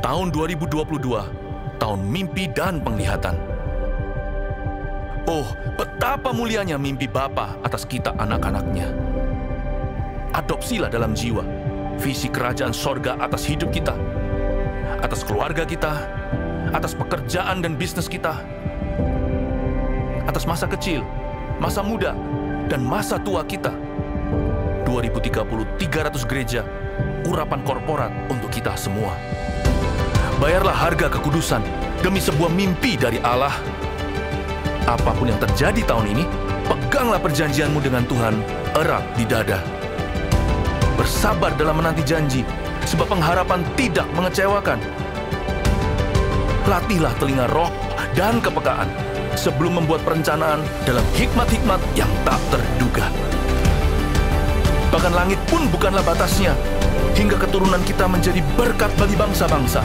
Tahun 2022, tahun mimpi dan penglihatan. Oh, betapa mulianya mimpi Bapa atas kita anak-anaknya. Adopsilah dalam jiwa visi kerajaan sorga atas hidup kita, atas keluarga kita, atas pekerjaan dan bisnis kita, atas masa kecil, masa muda, dan masa tua kita. 2030, 300 gereja, urapan korporat untuk kita semua. Bayarlah harga kekudusan demi sebuah mimpi dari Allah. Apapun yang terjadi tahun ini, peganglah perjanjianmu dengan Tuhan erat di dada. Bersabar dalam menanti janji, sebab pengharapan tidak mengecewakan. Latihlah telinga roh dan kepekaan sebelum membuat perencanaan dalam hikmat-hikmat yang tak terduga. Bahkan langit pun bukanlah batasnya, hingga keturunan kita menjadi berkat bagi bangsa-bangsa.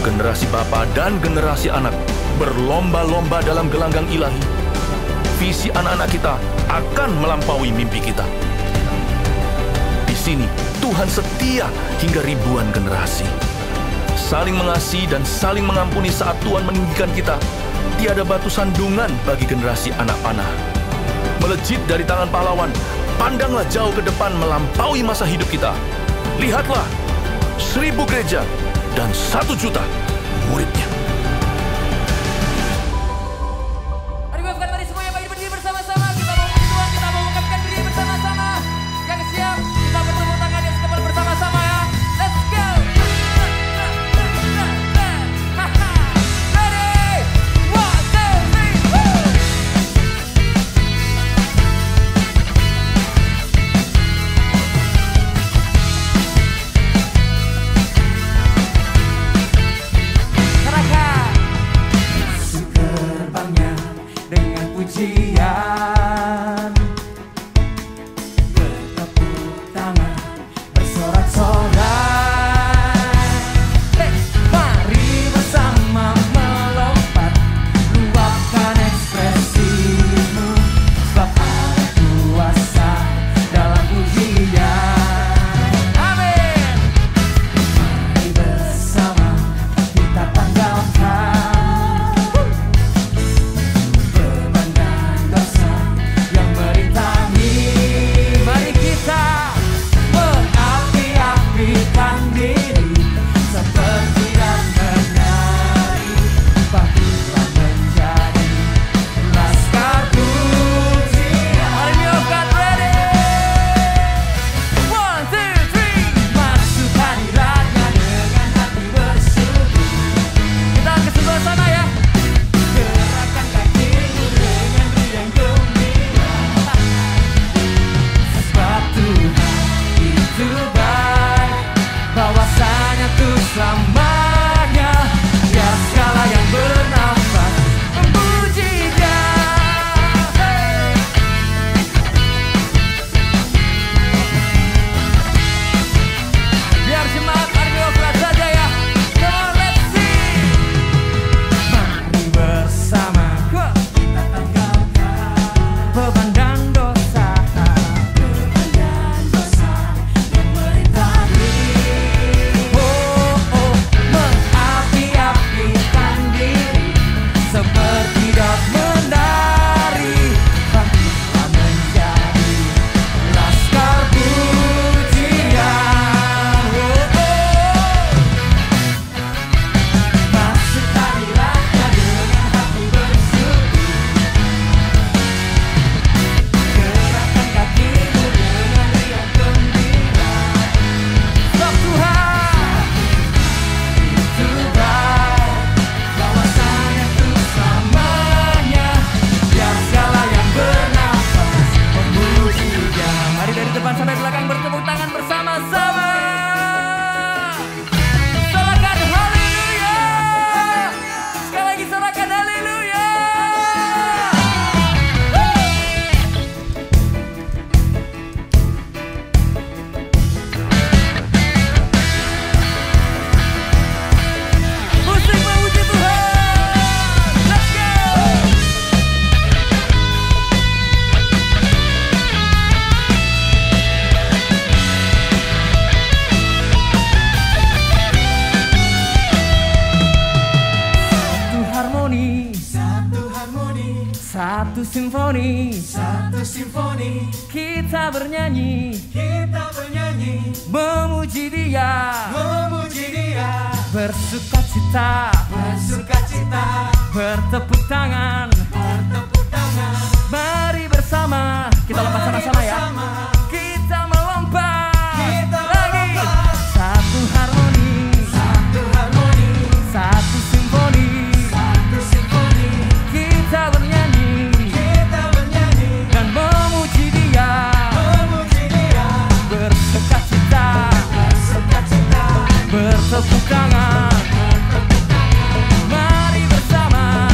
Generasi bapa dan generasi anak berlomba-lomba dalam gelanggang ilahi. Visi anak-anak kita akan melampaui mimpi kita. Di sini, Tuhan setia hingga ribuan generasi. Saling mengasihi dan saling mengampuni saat Tuhan meninggikan kita. Tiada batu sandungan bagi generasi anak panah. Melejit dari tangan pahlawan, pandanglah jauh ke depan melampaui masa hidup kita. Lihatlah, 1000 gereja dan 1 juta muridnya. Mari bukan tadi semuanya bagi berdiri bersama-sama. Kita mau berjuang, kita mau mengungkapkan diri bersama-sama. Yang siap, kita bertepuk tangan yang sekebar bersama-sama ya. Let's go. Ready? 1, 2, 3, woo! Serahkan Satu simfoni, kita bernyanyi, memuji Dia, bersuka cita, bertepuk tangan, mari bersama kita lompat sama-sama ya. Kita melompat lagi. Satu harmoni, satu simfoni, kita bernyanyi dan memuji Dia, bersuka cita, bertepuk tangan, mari bersama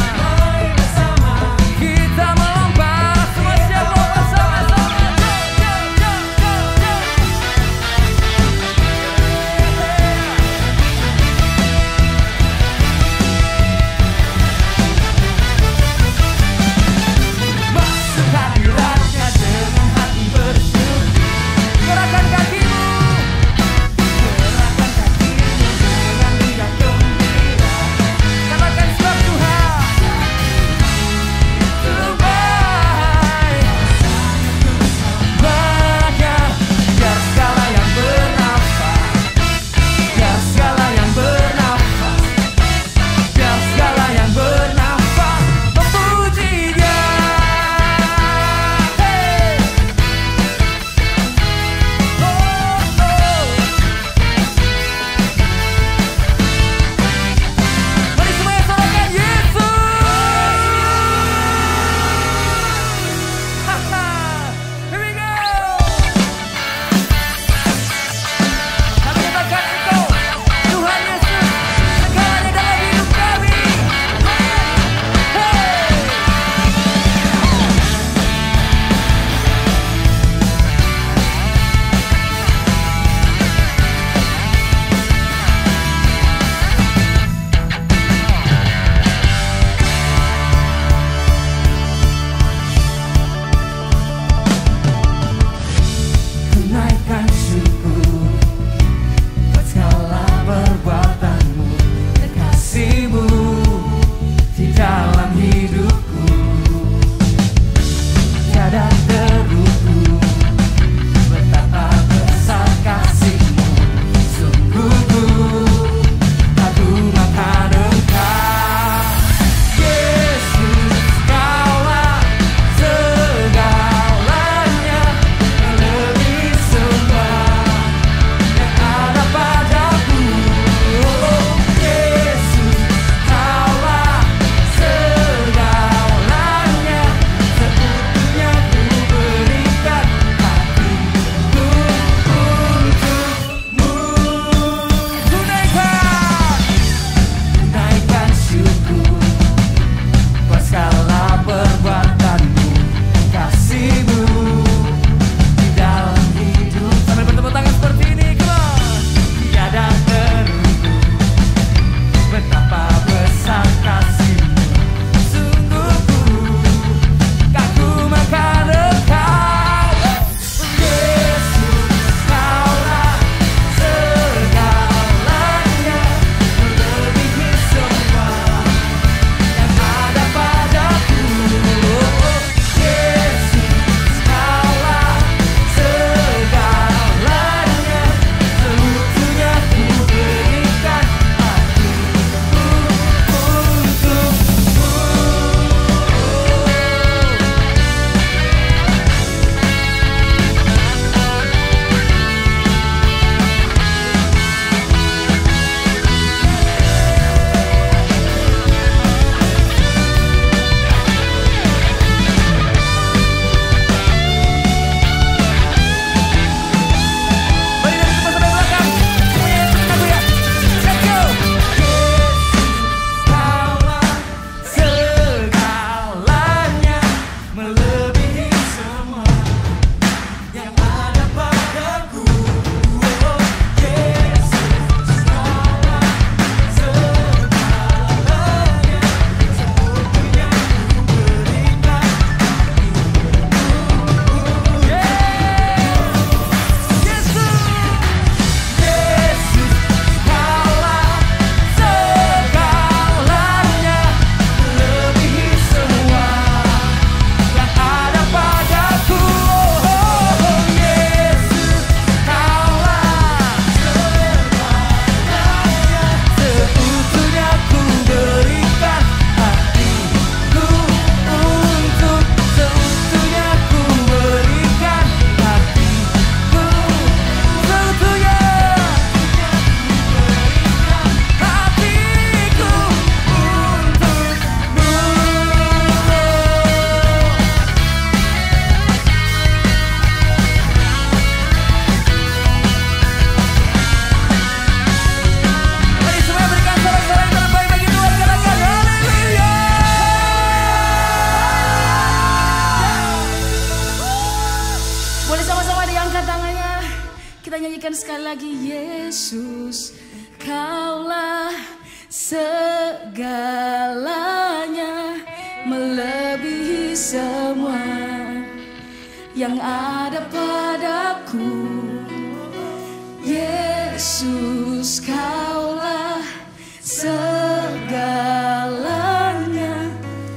nyanyikan sekali lagi. Yesus, Kaulah segalanya, melebihi semua yang ada padaku. Yesus, Kaulah segalanya,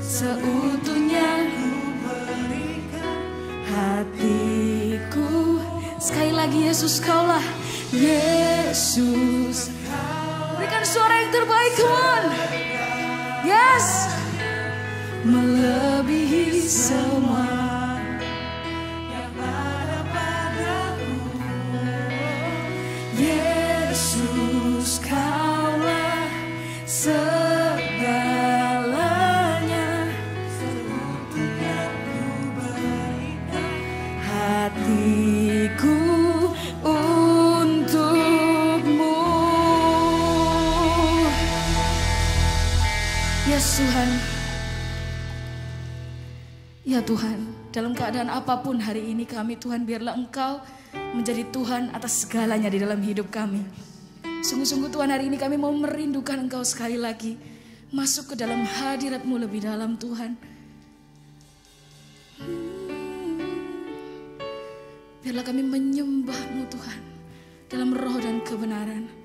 seutuhnya ku berikan hatiku. Sekali lagi, Yesus, Kaulah. Yesus, berikan suara yang terbaik, come on. Yes, melebihi semua yang ada padaku. Yesus, Kaulah segalanya, seutuhnya ku berikan hatiku untukmu. Yes Tuhan, ya Tuhan, dalam keadaan apapun hari ini kami, Tuhan, biarlah Engkau menjadi Tuhan atas segalanya di dalam hidup kami. Sungguh-sungguh Tuhan, hari ini kami mau merindukan Engkau sekali lagi, masuk ke dalam hadirat-Mu lebih dalam, Tuhan. Biarlah kami menyembah-Mu, Tuhan, dalam roh dan kebenaran.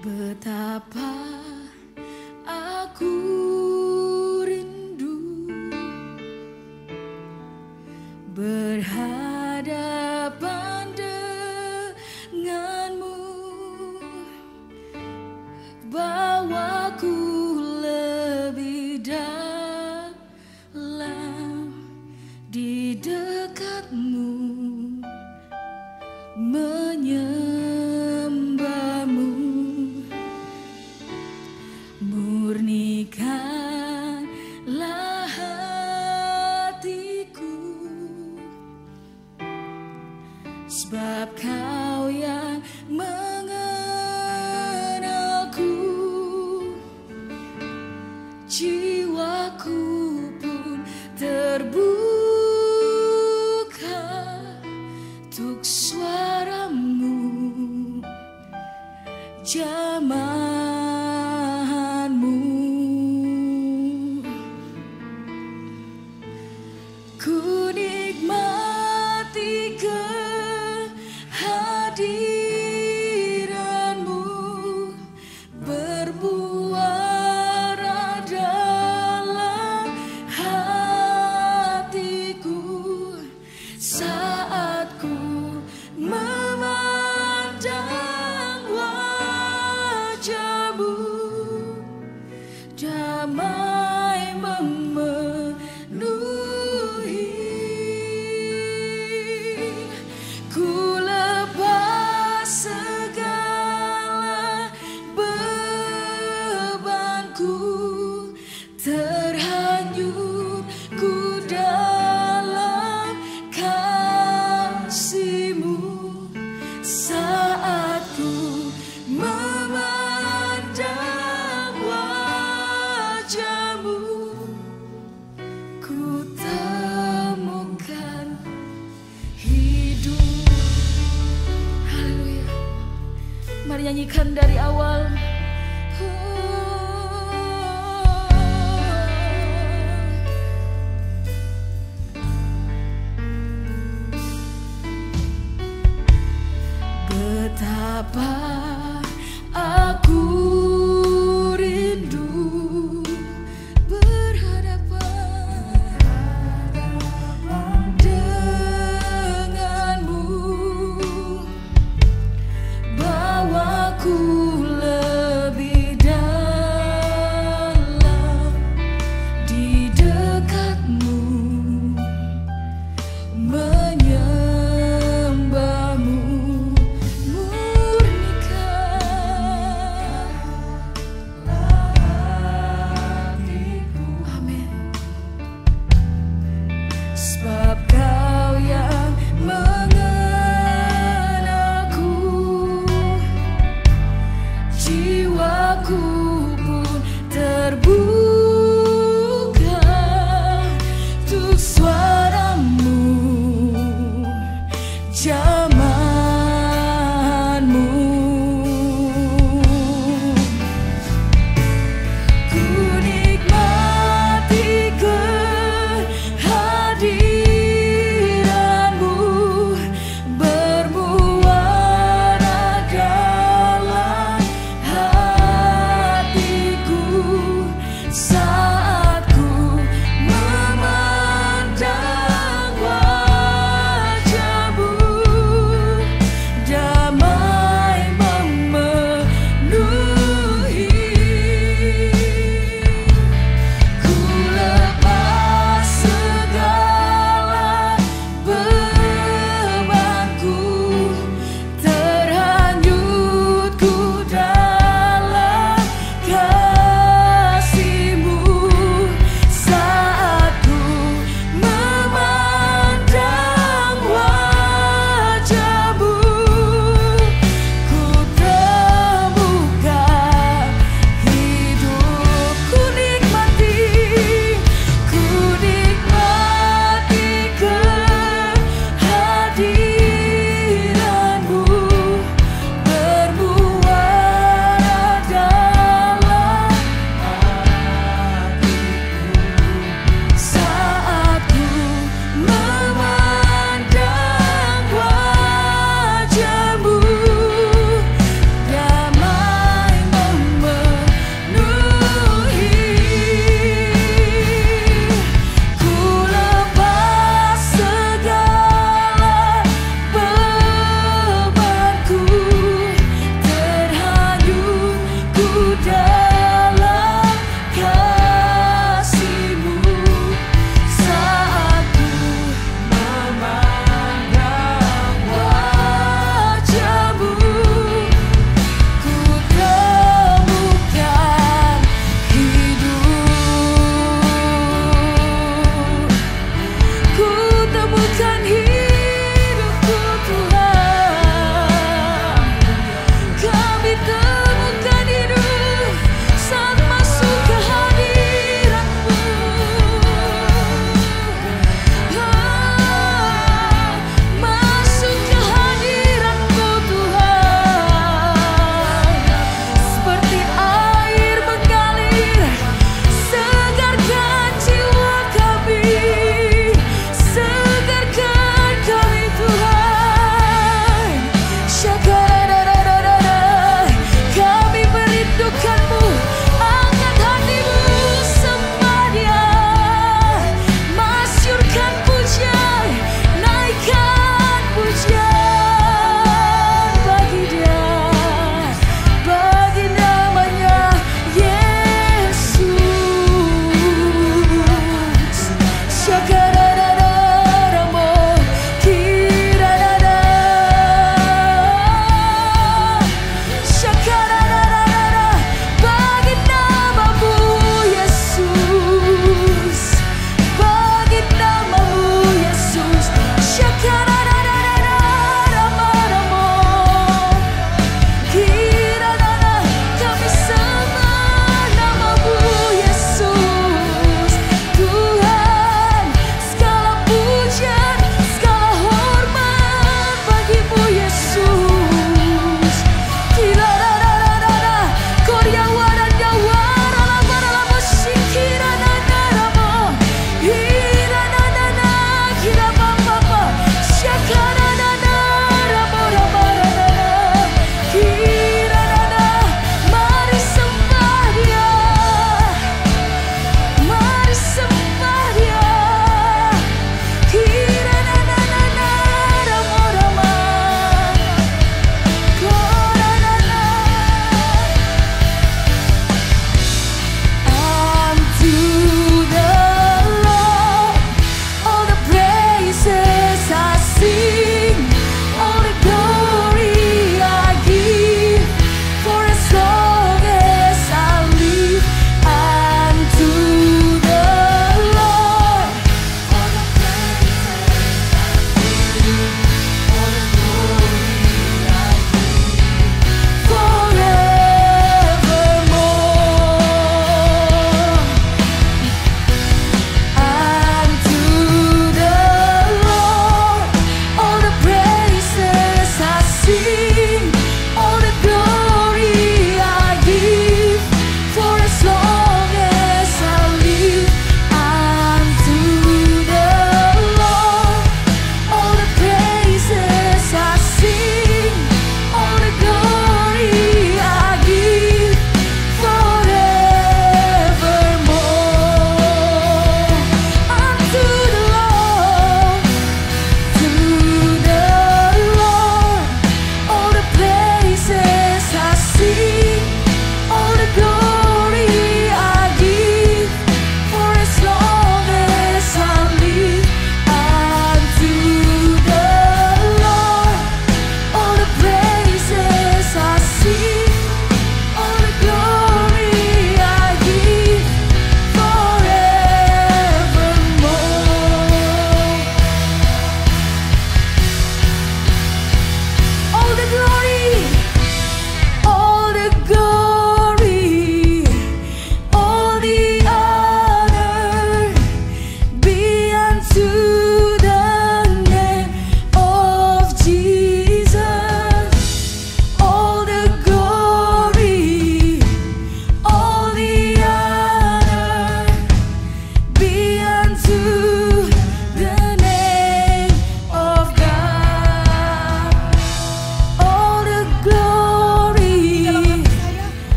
Betapa aku rindu berhadapan denganmu, bawaku lebih dalam di dekatmu, menyembahmu, murnikanlah hatiku, sebab Kau yang mengenalku, jiwaku pun terbuka untuk suara-Mu, jamahanmu. Ku nikmati kehadiran-Mu, bermuara dalam hatiku, saat ku memandang wajah-Mu, damai memenuhi. Ku lepas segala bebanku, terhanyut ku dalam kasih-Mu, saat ku memandang wajah-Mu, ku temukan hidup. Haleluya. Mari nyanyikan dari awal. Betapa aku rindu berhadapan denganmu, bawaku lebih dalam di dekatmu, menyembahmu, murnikan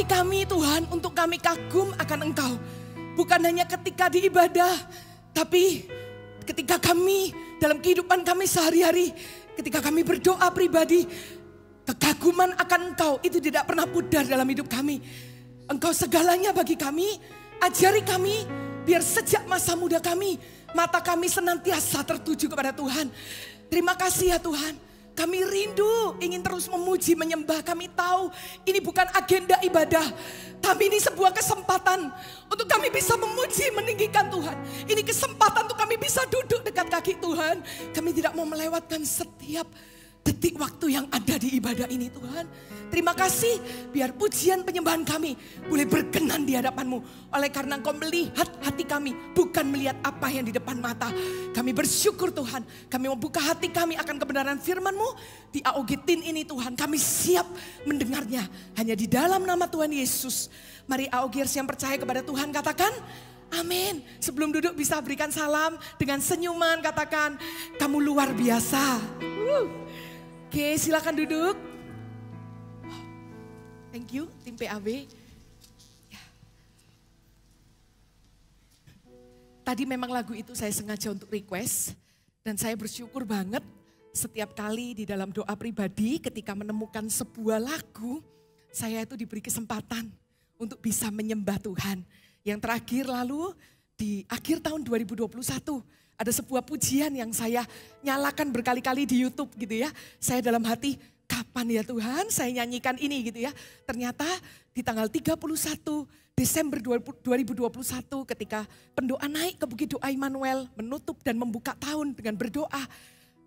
kami Tuhan untuk kami kagum akan Engkau. Bukan hanya ketika di ibadah, tapi ketika kami dalam kehidupan kami sehari-hari, ketika kami berdoa pribadi, kekaguman akan Engkau itu tidak pernah pudar dalam hidup kami. Engkau segalanya bagi kami, ajari kami biar sejak masa muda kami, mata kami senantiasa tertuju kepada Tuhan. Terima kasih ya Tuhan. Kami rindu ingin terus memuji, menyembah. Kami tahu ini bukan agenda ibadah. Tapi ini sebuah kesempatan untuk kami bisa memuji, meninggikan Tuhan. Ini kesempatan untuk kami bisa duduk dekat kaki Tuhan. Kami tidak mau melewatkan setiap detik waktu yang ada di ibadah ini Tuhan. Terima kasih biar pujian penyembahan kami boleh berkenan di hadapan-Mu. Oleh karena Engkau melihat hati kami, bukan melihat apa yang di depan mata. Kami bersyukur Tuhan, kami membuka hati kami akan kebenaran firman-Mu. Di AOG Teen ini Tuhan, kami siap mendengarnya. Hanya di dalam nama Tuhan Yesus. Mari AOGers yang percaya kepada Tuhan katakan amin. Sebelum duduk bisa berikan salam dengan senyuman, katakan kamu luar biasa. Oke, silakan duduk. Thank you, tim PAB. Ya. Tadi memang lagu itu saya sengaja untuk request. Dan saya bersyukur banget setiap kali di dalam doa pribadi ketika menemukan sebuah lagu, saya itu diberi kesempatan untuk bisa menyembah Tuhan. Yang terakhir lalu di akhir tahun 2021, ada sebuah pujian yang saya nyalakan berkali-kali di YouTube gitu ya. Saya dalam hati, kapan ya Tuhan saya nyanyikan ini gitu ya. Ternyata di tanggal 31 Desember 2021 ketika pendoa naik ke Bukit Doa Immanuel, menutup dan membuka tahun dengan berdoa.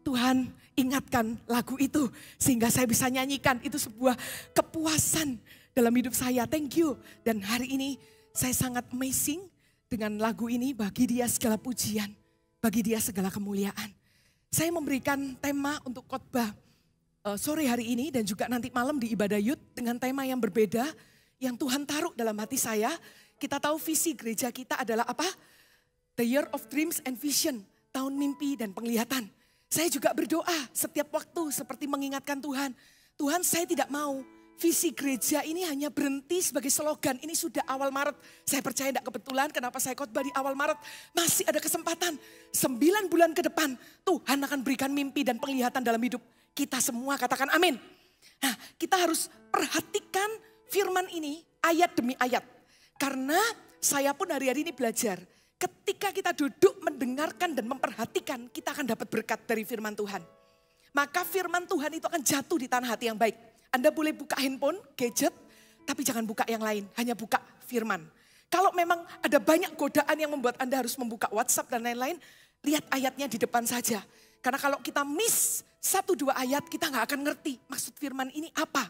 Tuhan ingatkan lagu itu sehingga saya bisa nyanyikan. Itu sebuah kepuasan dalam hidup saya. Thank you. Dan hari ini saya sangat amazing dengan lagu ini. Bagi Dia segala pujian. Bagi Dia segala kemuliaan. Saya memberikan tema untuk khotbah sore hari ini dan juga nanti malam di ibadah youth dengan tema yang berbeda yang Tuhan taruh dalam hati saya. Kita tahu visi gereja kita adalah apa? The Year of Dreams and Vision, tahun mimpi dan penglihatan. Saya juga berdoa setiap waktu seperti mengingatkan Tuhan. Tuhan, saya tidak mau visi gereja ini hanya berhenti sebagai slogan. Ini sudah awal Maret. Saya percaya tidak kebetulan kenapa saya khotbah di awal Maret. Masih ada kesempatan. 9 bulan ke depan Tuhan akan berikan mimpi dan penglihatan dalam hidup kita semua. Katakan amin. Nah, kita harus perhatikan firman ini ayat demi ayat. Karena saya pun hari-hari ini belajar. Ketika kita duduk mendengarkan dan memperhatikan, kita akan dapat berkat dari firman Tuhan. Maka firman Tuhan itu akan jatuh di tanah hati yang baik. Anda boleh buka handphone, gadget, tapi jangan buka yang lain. Hanya buka firman. Kalau memang ada banyak godaan yang membuat Anda harus membuka WhatsApp dan lain-lain, lihat ayatnya di depan saja. Karena kalau kita miss 1-2 ayat, kita gak akan ngerti maksud firman ini apa.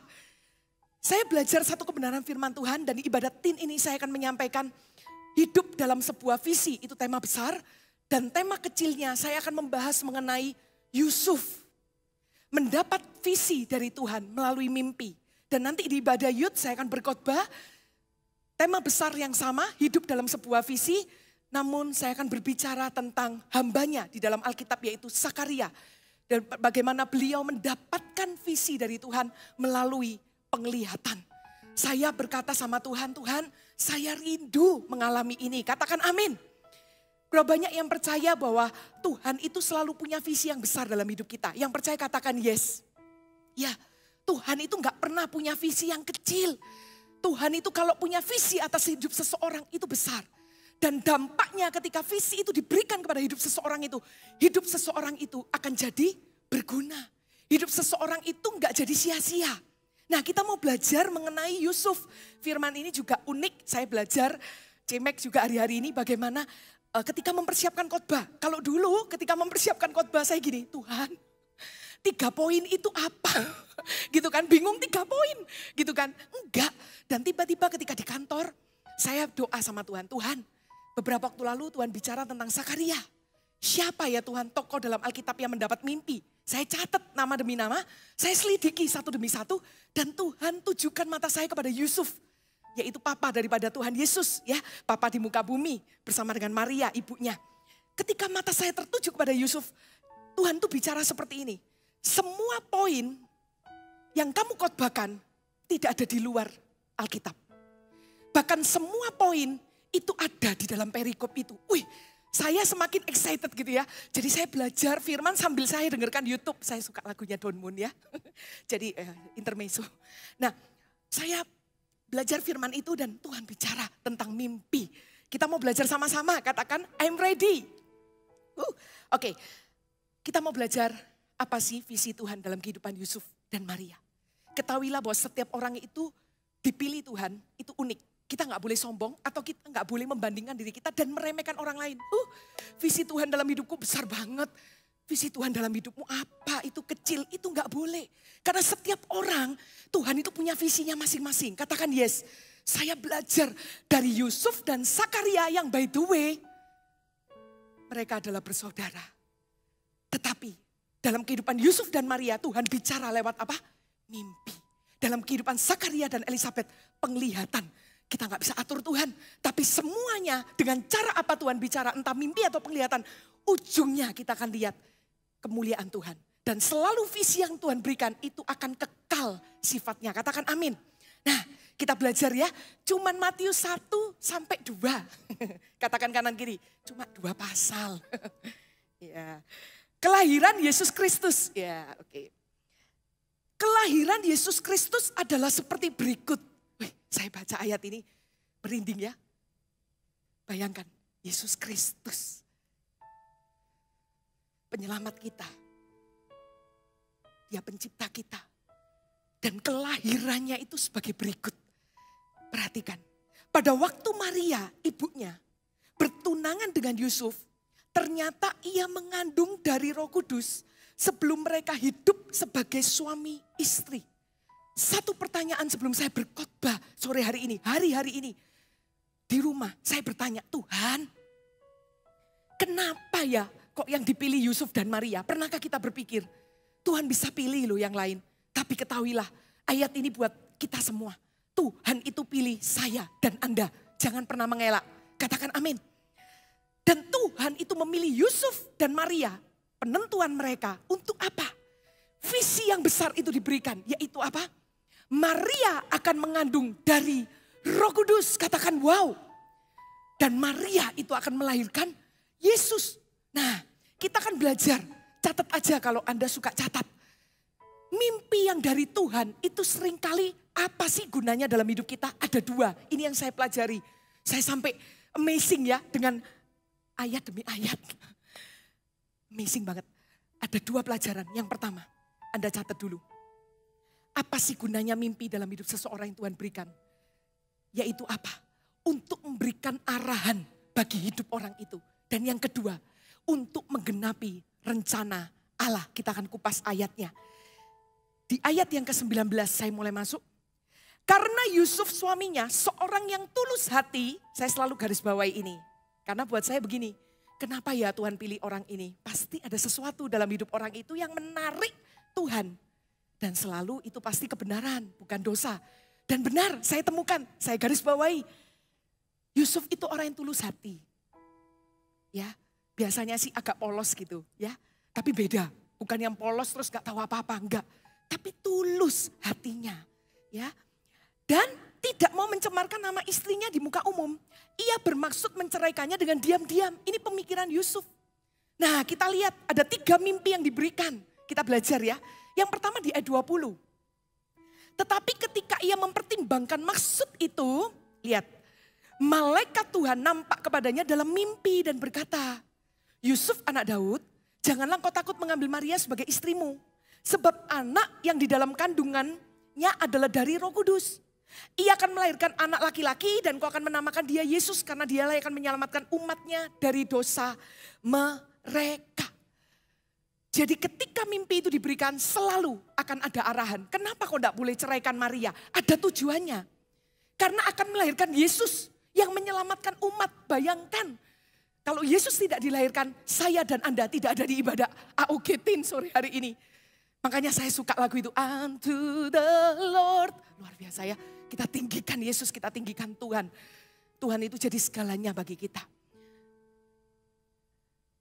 Saya belajar satu kebenaran firman Tuhan dan di ibadat teen ini saya akan menyampaikan hidup dalam sebuah visi, itu tema besar. Dan tema kecilnya saya akan membahas mengenai Yusuf. Mendapat visi dari Tuhan melalui mimpi. Dan nanti di ibadah youth saya akan berkhotbah tema besar yang sama, hidup dalam sebuah visi. Namun saya akan berbicara tentang hambanya di dalam Alkitab yaitu Zakaria. Dan bagaimana beliau mendapatkan visi dari Tuhan melalui penglihatan. Saya berkata sama Tuhan, Tuhan saya rindu mengalami ini. Katakan amin. Berapa banyak yang percaya bahwa Tuhan itu selalu punya visi yang besar dalam hidup kita. Yang percaya katakan yes. Ya, Tuhan itu gak pernah punya visi yang kecil. Tuhan itu kalau punya visi atas hidup seseorang itu besar. Dan dampaknya ketika visi itu diberikan kepada hidup seseorang itu akan jadi berguna. Hidup seseorang itu gak jadi sia-sia. Nah, kita mau belajar mengenai Yusuf. Firman ini juga unik, saya belajar, Cemek juga hari-hari ini bagaimana ketika mempersiapkan khotbah. Kalau dulu ketika mempersiapkan khotbah saya gini, Tuhan 3 poin itu apa? Gitu kan, bingung 3 poin. Gitu kan, enggak. Dan tiba-tiba ketika di kantor saya doa sama Tuhan. Tuhan, beberapa waktu lalu Tuhan bicara tentang Zakaria. Siapa ya Tuhan tokoh dalam Alkitab yang mendapat mimpi? Saya catat nama demi nama, saya selidiki satu demi satu. Dan Tuhan tujukan mata saya kepada Yusuf. Yaitu papa daripada Tuhan Yesus ya. Papa di muka bumi bersama dengan Maria ibunya. Ketika mata saya tertuju kepada Yusuf, Tuhan tuh bicara seperti ini. Semua poin yang kamu khotbahkan tidak ada di luar Alkitab. Bahkan semua poin itu ada di dalam perikop itu. Wih, saya semakin excited gitu ya. Jadi saya belajar firman sambil saya dengarkan YouTube. Saya suka lagunya Don Moon ya. Jadi intermezzo. Nah, saya belajar firman itu dan Tuhan bicara tentang mimpi. Kita mau belajar sama-sama, katakan I'm ready. Oke, kita mau belajar apa sih visi Tuhan dalam kehidupan Yusuf dan Maria. Ketahuilah bahwa setiap orang itu dipilih Tuhan, itu unik. Kita nggak boleh sombong atau kita nggak boleh membandingkan diri kita dan meremehkan orang lain. Visi Tuhan dalam hidupku besar banget. Visi Tuhan dalam hidupmu apa, itu kecil, itu nggak boleh. Karena setiap orang, Tuhan itu punya visinya masing-masing. Katakan yes, saya belajar dari Yusuf dan Zakaria yang by the way, mereka adalah bersaudara. Tetapi dalam kehidupan Yusuf dan Maria, Tuhan bicara lewat apa? Mimpi. Dalam kehidupan Zakaria dan Elisabeth, penglihatan. Kita nggak bisa atur Tuhan, tapi semuanya dengan cara apa Tuhan bicara, entah mimpi atau penglihatan, ujungnya kita akan lihat kemuliaan Tuhan. Dan selalu visi yang Tuhan berikan itu akan kekal sifatnya. Katakan amin. Nah, kita belajar ya, cuman Matius 1 sampai 2. Katakan kanan kiri, cuma 2 pasal. Ya. Kelahiran Yesus Kristus. Ya, oke. Kelahiran Yesus Kristus adalah seperti berikut. Wih, saya baca ayat ini merinding ya. Bayangkan, Yesus Kristus, penyelamat kita. Dia pencipta kita. Dan kelahirannya itu sebagai berikut. Perhatikan, pada waktu Maria, ibunya, bertunangan dengan Yusuf, ternyata ia mengandung dari Roh Kudus sebelum mereka hidup sebagai suami istri. Satu pertanyaan sebelum saya berkhotbah sore hari ini, hari-hari ini. Di rumah saya bertanya, Tuhan, kenapa ya kok yang dipilih Yusuf dan Maria? Pernahkah kita berpikir, Tuhan bisa pilih loh yang lain. Tapi ketahuilah, ayat ini buat kita semua. Tuhan itu pilih saya dan Anda. Jangan pernah mengelak. Katakan amin. Dan Tuhan itu memilih Yusuf dan Maria. Penentuan mereka untuk apa? Visi yang besar itu diberikan. Yaitu apa? Maria akan mengandung dari Roh Kudus. Katakan wow. Dan Maria itu akan melahirkan Yesus. Nah, kita akan belajar. Catat aja kalau Anda suka catat. Mimpi yang dari Tuhan itu seringkali apa sih gunanya dalam hidup kita? Ada 2. Ini yang saya pelajari. Saya sampai amazing ya dengan ayat demi ayat. Amazing banget. Ada 2 pelajaran. Yang pertama, Anda catat dulu. Apa sih gunanya mimpi dalam hidup seseorang yang Tuhan berikan? Yaitu apa? Untuk memberikan arahan bagi hidup orang itu. Dan yang kedua, untuk menggenapi rencana Allah. Kita akan kupas ayatnya. Di ayat yang ke-19 saya mulai masuk. Karena Yusuf suaminya seorang yang tulus hati, saya selalu garis bawahi ini. Karena buat saya begini, kenapa ya Tuhan pilih orang ini? Pasti ada sesuatu dalam hidup orang itu yang menarik Tuhan. Dan selalu itu pasti kebenaran, bukan dosa. Dan benar, saya temukan, saya garis bawahi. Yusuf itu orang yang tulus hati. Ya, biasanya sih agak polos gitu ya. Tapi beda, bukan yang polos terus gak tahu apa-apa, enggak. Tapi tulus hatinya ya. Dan tidak mau mencemarkan nama istrinya di muka umum. Ia bermaksud menceraikannya dengan diam-diam. Ini pemikiran Yusuf. Nah, kita lihat ada 3 mimpi yang diberikan. Kita belajar ya. Yang pertama di ayat 20. Tetapi ketika ia mempertimbangkan maksud itu, lihat. Malaikat Tuhan nampak kepadanya dalam mimpi dan berkata, Yusuf anak Daud, janganlah kau takut mengambil Maria sebagai istrimu. Sebab anak yang di dalam kandungannya adalah dari Roh Kudus. Ia akan melahirkan anak laki-laki dan kau akan menamakan dia Yesus karena dialah yang akan menyelamatkan umatnya dari dosa mereka. Jadi ketika mimpi itu diberikan selalu akan ada arahan. Kenapa kau tidak boleh ceraikan Maria? Ada tujuannya. Karena akan melahirkan Yesus yang menyelamatkan umat. Bayangkan kalau Yesus tidak dilahirkan, saya dan Anda tidak ada di ibadah AOG Teen sore hari ini. Makanya saya suka lagu itu. Unto the Lord. Luar biasa ya. Kita tinggikan Yesus, kita tinggikan Tuhan. Tuhan itu jadi segalanya bagi kita.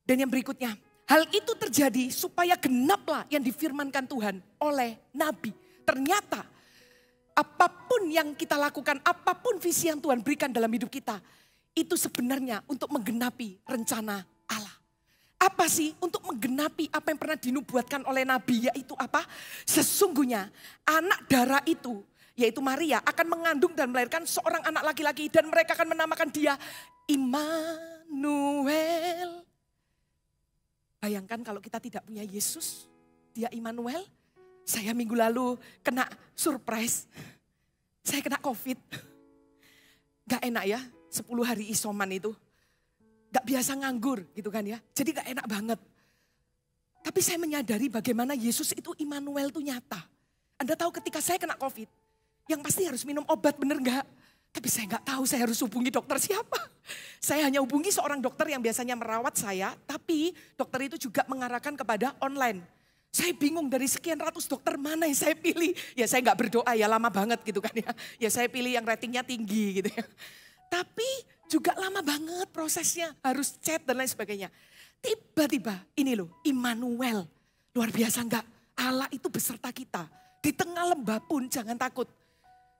Dan yang berikutnya. Hal itu terjadi supaya genaplah yang difirmankan Tuhan oleh Nabi. Ternyata apapun yang kita lakukan, apapun visi yang Tuhan berikan dalam hidup kita, itu sebenarnya untuk menggenapi rencana Allah. Apa sih? Untuk menggenapi apa yang pernah dinubuatkan oleh Nabi, yaitu apa? Sesungguhnya anak darah itu, yaitu Maria, akan mengandung dan melahirkan seorang anak laki-laki. Dan mereka akan menamakan dia Immanuel. Bayangkan kalau kita tidak punya Yesus, dia Immanuel. Saya minggu lalu kena surprise. Saya kena COVID. Gak enak ya, 10 hari isoman itu. Gak biasa nganggur gitu kan ya. Jadi gak enak banget. Tapi saya menyadari bagaimana Yesus itu Immanuel itu nyata. Anda tahu ketika saya kena COVID, yang pasti harus minum obat, bener gak? Tapi saya gak tahu saya harus hubungi dokter siapa. Saya hanya hubungi seorang dokter yang biasanya merawat saya, tapi dokter itu juga mengarahkan kepada online. Saya bingung dari sekian ratus dokter mana yang saya pilih. Ya saya gak berdoa ya, lama banget gitu kan ya. Ya saya pilih yang ratingnya tinggi gitu ya. Tapi juga lama banget prosesnya, harus chat dan lain sebagainya. Tiba-tiba ini loh, Immanuel. Luar biasa enggak? Allah itu beserta kita. Di tengah lembah pun jangan takut.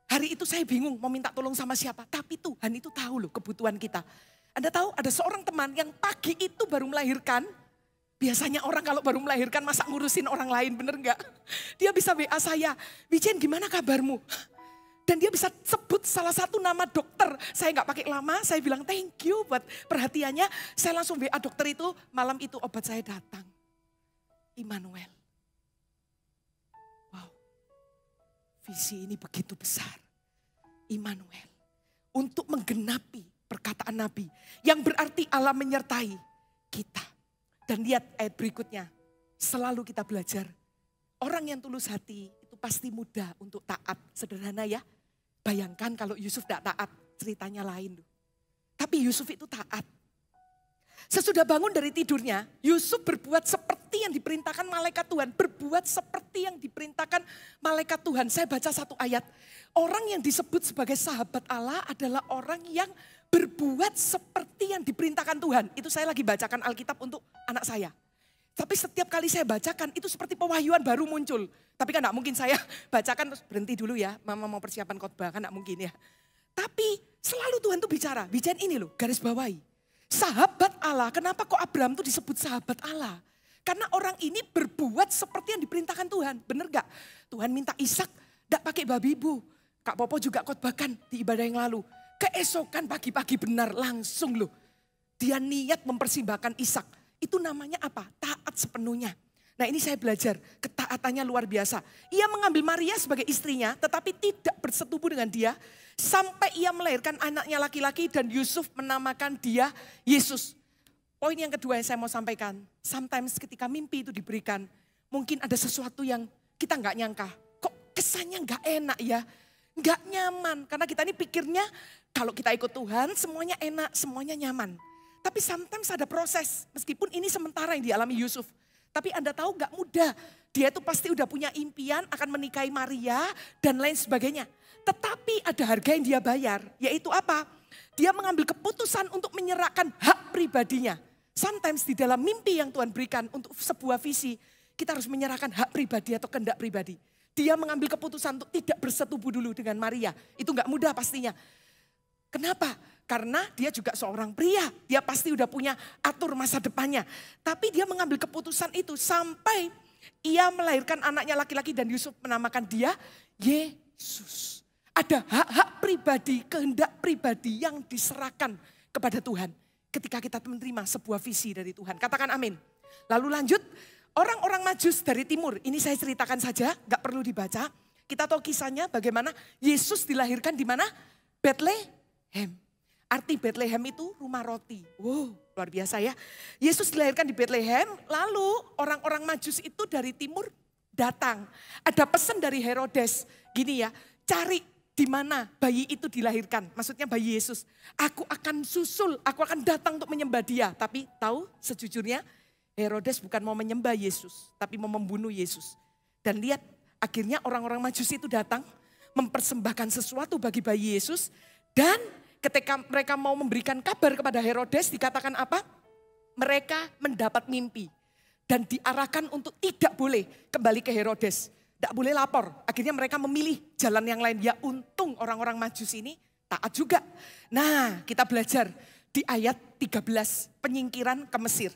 Hari itu saya bingung mau minta tolong sama siapa. Tapi Tuhan itu tahu loh kebutuhan kita. Anda tahu ada seorang teman yang pagi itu baru melahirkan. Biasanya orang kalau baru melahirkan masa ngurusin orang lain, bener enggak? Dia bisa WA saya, Wijen gimana kabarmu? Dan dia bisa sebut salah satu nama dokter. Saya nggak pakai lama, saya bilang thank you buat perhatiannya. Saya langsung WA dokter itu, malam itu obat saya datang. Immanuel. Wow, visi ini begitu besar. Immanuel. Untuk menggenapi perkataan Nabi. Yang berarti Allah menyertai kita. Dan lihat ayat berikutnya. Selalu kita belajar. Orang yang tulus hati itu pasti mudah untuk taat. Sederhana ya. Bayangkan kalau Yusuf tidak taat, ceritanya lain. Tapi Yusuf itu taat. Sesudah bangun dari tidurnya, Yusuf berbuat seperti yang diperintahkan malaikat Tuhan. Berbuat seperti yang diperintahkan malaikat Tuhan. Saya baca satu ayat. Orang yang disebut sebagai sahabat Allah adalah orang yang berbuat seperti yang diperintahkan Tuhan. Itu saya lagi bacakan Alkitab untuk anak saya. Tapi setiap kali saya bacakan itu seperti pewahyuan baru muncul. Tapi kan gak mungkin saya bacakan terus berhenti dulu ya. Mama mau persiapan khotbah kan gak mungkin ya. Tapi selalu Tuhan tuh bicara. Bicara ini loh garis bawahi. Sahabat Allah, kenapa kok Abraham tuh disebut sahabat Allah? Karena orang ini berbuat seperti yang diperintahkan Tuhan. Bener gak? Tuhan minta Ishak gak pakai babi ibu. Kak Popo juga khotbahkan di ibadah yang lalu. Keesokan pagi-pagi benar langsung loh. Dia niat mempersembahkan Ishak. Itu namanya apa? Taat sepenuhnya. Nah ini saya belajar, ketaatannya luar biasa. Ia mengambil Maria sebagai istrinya, tetapi tidak bersetubuh dengan dia. Sampai ia melahirkan anaknya laki-laki dan Yusuf menamakan dia Yesus. Poin yang kedua yang saya mau sampaikan. Sometimes ketika mimpi itu diberikan, mungkin ada sesuatu yang kita nggak nyangka. Kok kesannya nggak enak ya? Nggak nyaman, karena kita ini pikirnya kalau kita ikut Tuhan semuanya enak, semuanya nyaman. Tapi sometimes ada proses, meskipun ini sementara yang dialami Yusuf. Tapi Anda tahu gak mudah, dia itu pasti udah punya impian akan menikahi Maria dan lain sebagainya. Tetapi ada harga yang dia bayar, yaitu apa? Dia mengambil keputusan untuk menyerahkan hak pribadinya. Sometimes di dalam mimpi yang Tuhan berikan untuk sebuah visi, kita harus menyerahkan hak pribadi atau kehendak pribadi. Dia mengambil keputusan untuk tidak bersetubuh dulu dengan Maria. Itu gak mudah pastinya. Kenapa? Karena dia juga seorang pria, dia pasti udah punya atur masa depannya. Tapi dia mengambil keputusan itu sampai ia melahirkan anaknya laki-laki dan Yusuf menamakan dia Yesus. Ada hak-hak pribadi, kehendak pribadi yang diserahkan kepada Tuhan. Ketika kita menerima sebuah visi dari Tuhan. Katakan amin. Lalu lanjut, orang-orang Majus dari timur. Ini saya ceritakan saja, gak perlu dibaca. Kita tahu kisahnya bagaimana Yesus dilahirkan di mana? Bethlehem. Arti Bethlehem itu rumah roti. Wow, luar biasa ya. Yesus dilahirkan di Bethlehem, lalu orang-orang Majus itu dari timur datang. Ada pesan dari Herodes, gini ya, cari di mana bayi itu dilahirkan. Maksudnya bayi Yesus. Aku akan susul, aku akan datang untuk menyembah dia. Tapi tahu sejujurnya Herodes bukan mau menyembah Yesus, tapi mau membunuh Yesus. Dan lihat akhirnya orang-orang Majus itu datang, mempersembahkan sesuatu bagi bayi Yesus. Dan ketika mereka mau memberikan kabar kepada Herodes, dikatakan apa? Mereka mendapat mimpi dan diarahkan untuk tidak boleh kembali ke Herodes. Tidak boleh lapor. Akhirnya mereka memilih jalan yang lain. Ya untung orang-orang Majus ini taat juga. Nah, kita belajar di ayat 13, penyingkiran ke Mesir.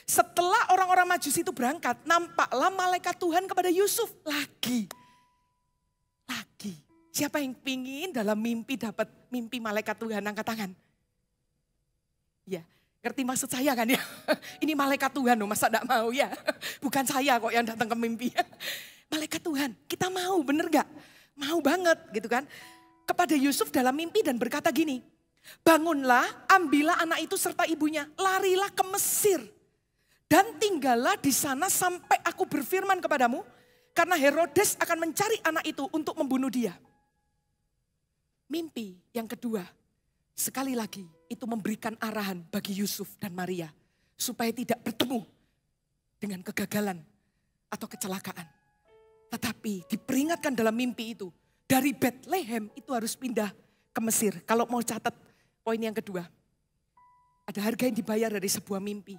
Setelah orang-orang Majus itu berangkat, nampaklah malaikat Tuhan kepada Yusuf lagi. Siapa yang pingin dalam mimpi dapat mimpi malaikat Tuhan? Angkat tangan. Ya, ngerti maksud saya kan ya? Ini malaikat Tuhan loh, masa enggak mau ya? Bukan saya kok yang datang ke mimpi. Malaikat Tuhan, kita mau bener gak? Mau banget gitu kan. Kepada Yusuf dalam mimpi dan berkata gini, bangunlah, ambillah anak itu serta ibunya, larilah ke Mesir. Dan tinggallah di sana sampai aku berfirman kepadamu, karena Herodes akan mencari anak itu untuk membunuh dia. Mimpi yang kedua, sekali lagi itu memberikan arahan bagi Yusuf dan Maria, supaya tidak bertemu dengan kegagalan atau kecelakaan. Tetapi diperingatkan dalam mimpi itu, dari Bethlehem itu harus pindah ke Mesir. Kalau mau catat poin yang kedua, ada harga yang dibayar dari sebuah mimpi.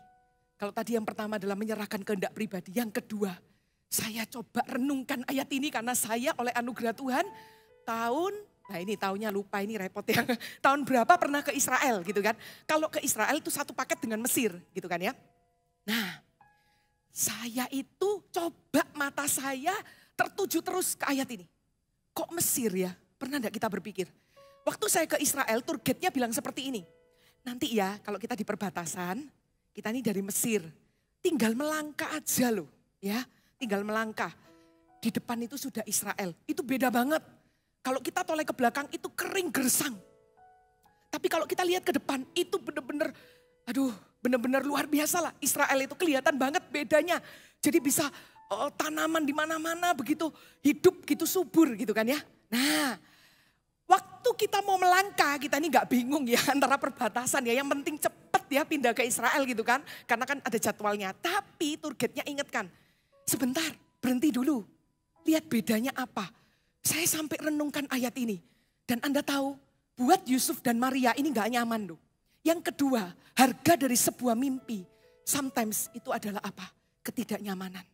Kalau tadi yang pertama adalah menyerahkan kehendak pribadi. Yang kedua, saya coba renungkan ayat ini karena saya oleh anugerah Tuhan tahunnya lupa ini repot ya. Tahun berapa pernah ke Israel gitu kan. Kalau ke Israel itu satu paket dengan Mesir gitu kan ya. Nah, saya itu coba mata saya tertuju terus ke ayat ini. Kok Mesir ya? Pernah enggak kita berpikir? Waktu saya ke Israel, tour guide-nya bilang seperti ini. Nanti ya kalau kita di perbatasan, kita ini dari Mesir, tinggal melangkah aja loh ya. Tinggal melangkah, di depan itu sudah Israel, itu beda banget. Kalau kita toleh ke belakang itu kering gersang. Tapi kalau kita lihat ke depan itu benar-benar luar biasa lah. Israel itu kelihatan banget bedanya. Jadi bisa tanaman di mana-mana begitu hidup gitu subur gitu kan ya. Nah, waktu kita mau melangkah kita ini gak bingung ya antara perbatasan ya. Yang penting cepat ya pindah ke Israel gitu kan. Karena kan ada jadwalnya. Tapi tour guide-nya ingatkan, sebentar berhenti dulu. Lihat bedanya apa. Saya sampai renungkan ayat ini. Dan Anda tahu buat Yusuf dan Maria ini gak nyaman loh. Yang kedua, harga dari sebuah mimpi. Sometimes itu adalah apa? Ketidaknyamanan.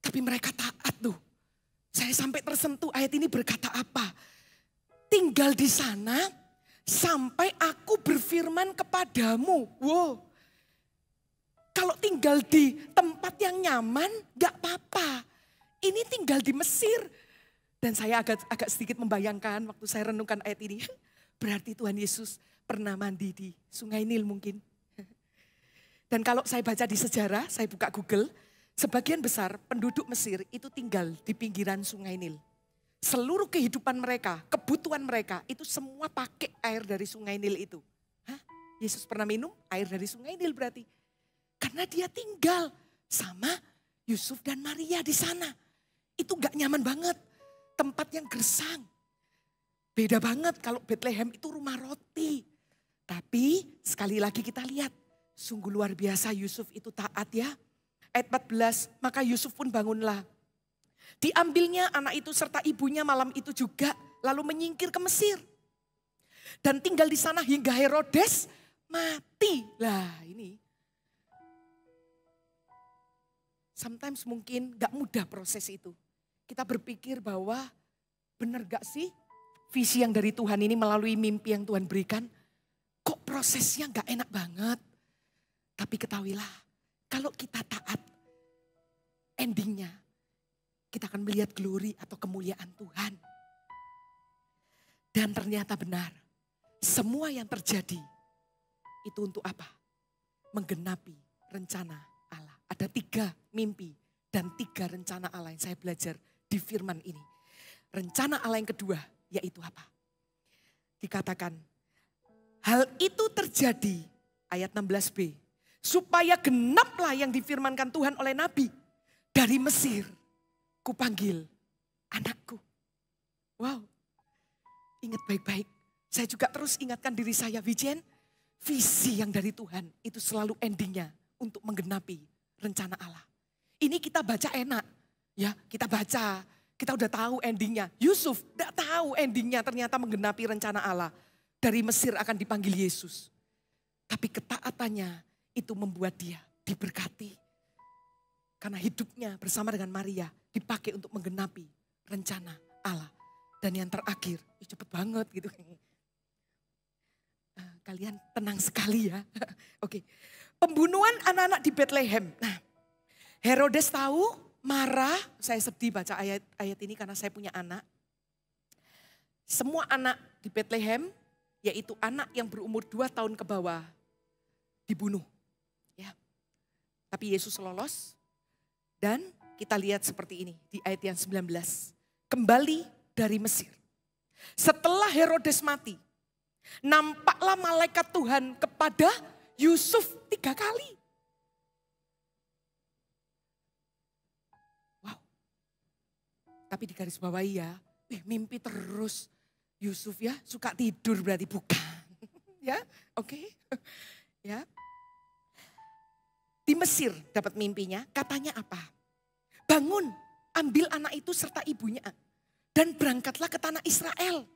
Tapi mereka taat tuh. Saya sampai tersentuh ayat ini berkata apa? Tinggal di sana sampai aku berfirman kepadamu. Wow. Kalau tinggal di tempat yang nyaman gak apa-apa. Ini tinggal di Mesir. Dan saya agak sedikit membayangkan waktu saya renungkan ayat ini. Berarti Tuhan Yesus pernah mandi di Sungai Nil mungkin. Dan kalau saya baca di sejarah, saya buka Google. Sebagian besar penduduk Mesir itu tinggal di pinggiran Sungai Nil. Seluruh kehidupan mereka, kebutuhan mereka itu semua pakai air dari Sungai Nil itu. Hah? Yesus pernah minum air dari Sungai Nil berarti. Karena dia tinggal sama Yusuf dan Maria di sana. Itu gak nyaman banget. Tempat yang gersang. Beda banget kalau Bethlehem itu rumah roti. Tapi sekali lagi kita lihat. Sungguh luar biasa Yusuf itu taat ya. Ayat 14, maka Yusuf pun bangunlah. Diambilnya anak itu serta ibunya malam itu juga. Lalu menyingkir ke Mesir. Dan tinggal di sana hingga Herodes mati. Lah ini. Sometimes mungkin gak mudah proses itu. Kita berpikir bahwa benar gak sih visi yang dari Tuhan ini melalui mimpi yang Tuhan berikan. Kok prosesnya gak enak banget. Tapi ketahuilah kalau kita taat endingnya kita akan melihat glory atau kemuliaan Tuhan. Dan ternyata benar semua yang terjadi itu untuk apa? Menggenapi rencana Allah. Ada 3 mimpi dan 3 rencana Allah yang saya belajar di firman ini. Rencana Allah yang kedua yaitu apa? Dikatakan hal itu terjadi ayat 16b. Supaya genaplah yang difirmankan Tuhan oleh Nabi. Dari Mesir kupanggil anakku. Wow. Ingat baik-baik. Saya juga terus ingatkan diri saya, Wijen. Visi yang dari Tuhan itu selalu endingnya untuk menggenapi rencana Allah. Ini kita baca enak. Ya, kita baca, kita udah tahu endingnya. Yusuf gak tahu endingnya ternyata menggenapi rencana Allah. Dari Mesir akan dipanggil Yesus. Tapi ketaatannya itu membuat dia diberkati. Karena hidupnya bersama dengan Maria dipakai untuk menggenapi rencana Allah. Dan yang terakhir, cepet banget gitu. Kalian tenang sekali ya. Oke. Pembunuhan anak-anak di Bethlehem. Nah, Herodes tahu, marah. Saya sedih baca ayat ini karena saya punya anak. Semua anak di Bethlehem, yaitu anak yang berumur 2 tahun ke bawah, dibunuh. Ya. Tapi Yesus lolos. Dan kita lihat seperti ini di ayat yang 19. Kembali dari Mesir. Setelah Herodes mati, nampaklah malaikat Tuhan kepada Yusuf 3 kali. Wow. Tapi di garis bawahi ya, mimpi terus. Yusuf ya, suka tidur berarti bukan. Ya, oke. Ya. Di Mesir dapat mimpinya, katanya apa? Bangun, ambil anak itu serta ibunya dan berangkatlah ke tanah Israel.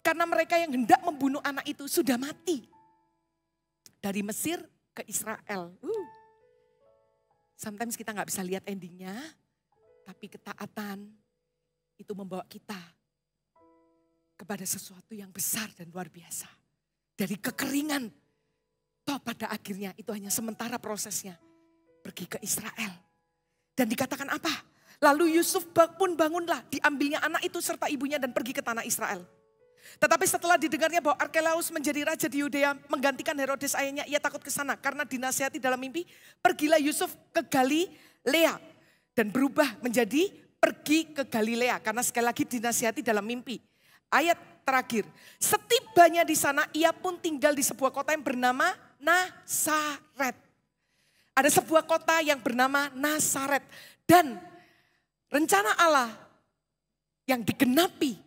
Karena mereka yang hendak membunuh anak itu sudah mati. Dari Mesir ke Israel. Sometimes kita nggak bisa lihat endingnya, tapi ketaatan itu membawa kita kepada sesuatu yang besar dan luar biasa. Dari kekeringan, toh pada akhirnya itu hanya sementara prosesnya. Pergi ke Israel. Dan dikatakan apa? Lalu Yusuf pun bangunlah, diambilnya anak itu serta ibunya dan pergi ke tanah Israel. Tetapi setelah didengarnya bahwa Arkelaus menjadi raja di Yudea, menggantikan Herodes ayahnya, ia takut ke sana karena dinasihati dalam mimpi. Pergilah Yusuf ke Galilea dan berubah menjadi pergi ke Galilea karena sekali lagi dinasihati dalam mimpi. Ayat terakhir, setibanya di sana ia pun tinggal di sebuah kota yang bernama Nazaret. Ada sebuah kota yang bernama Nazaret dan rencana Allah yang digenapi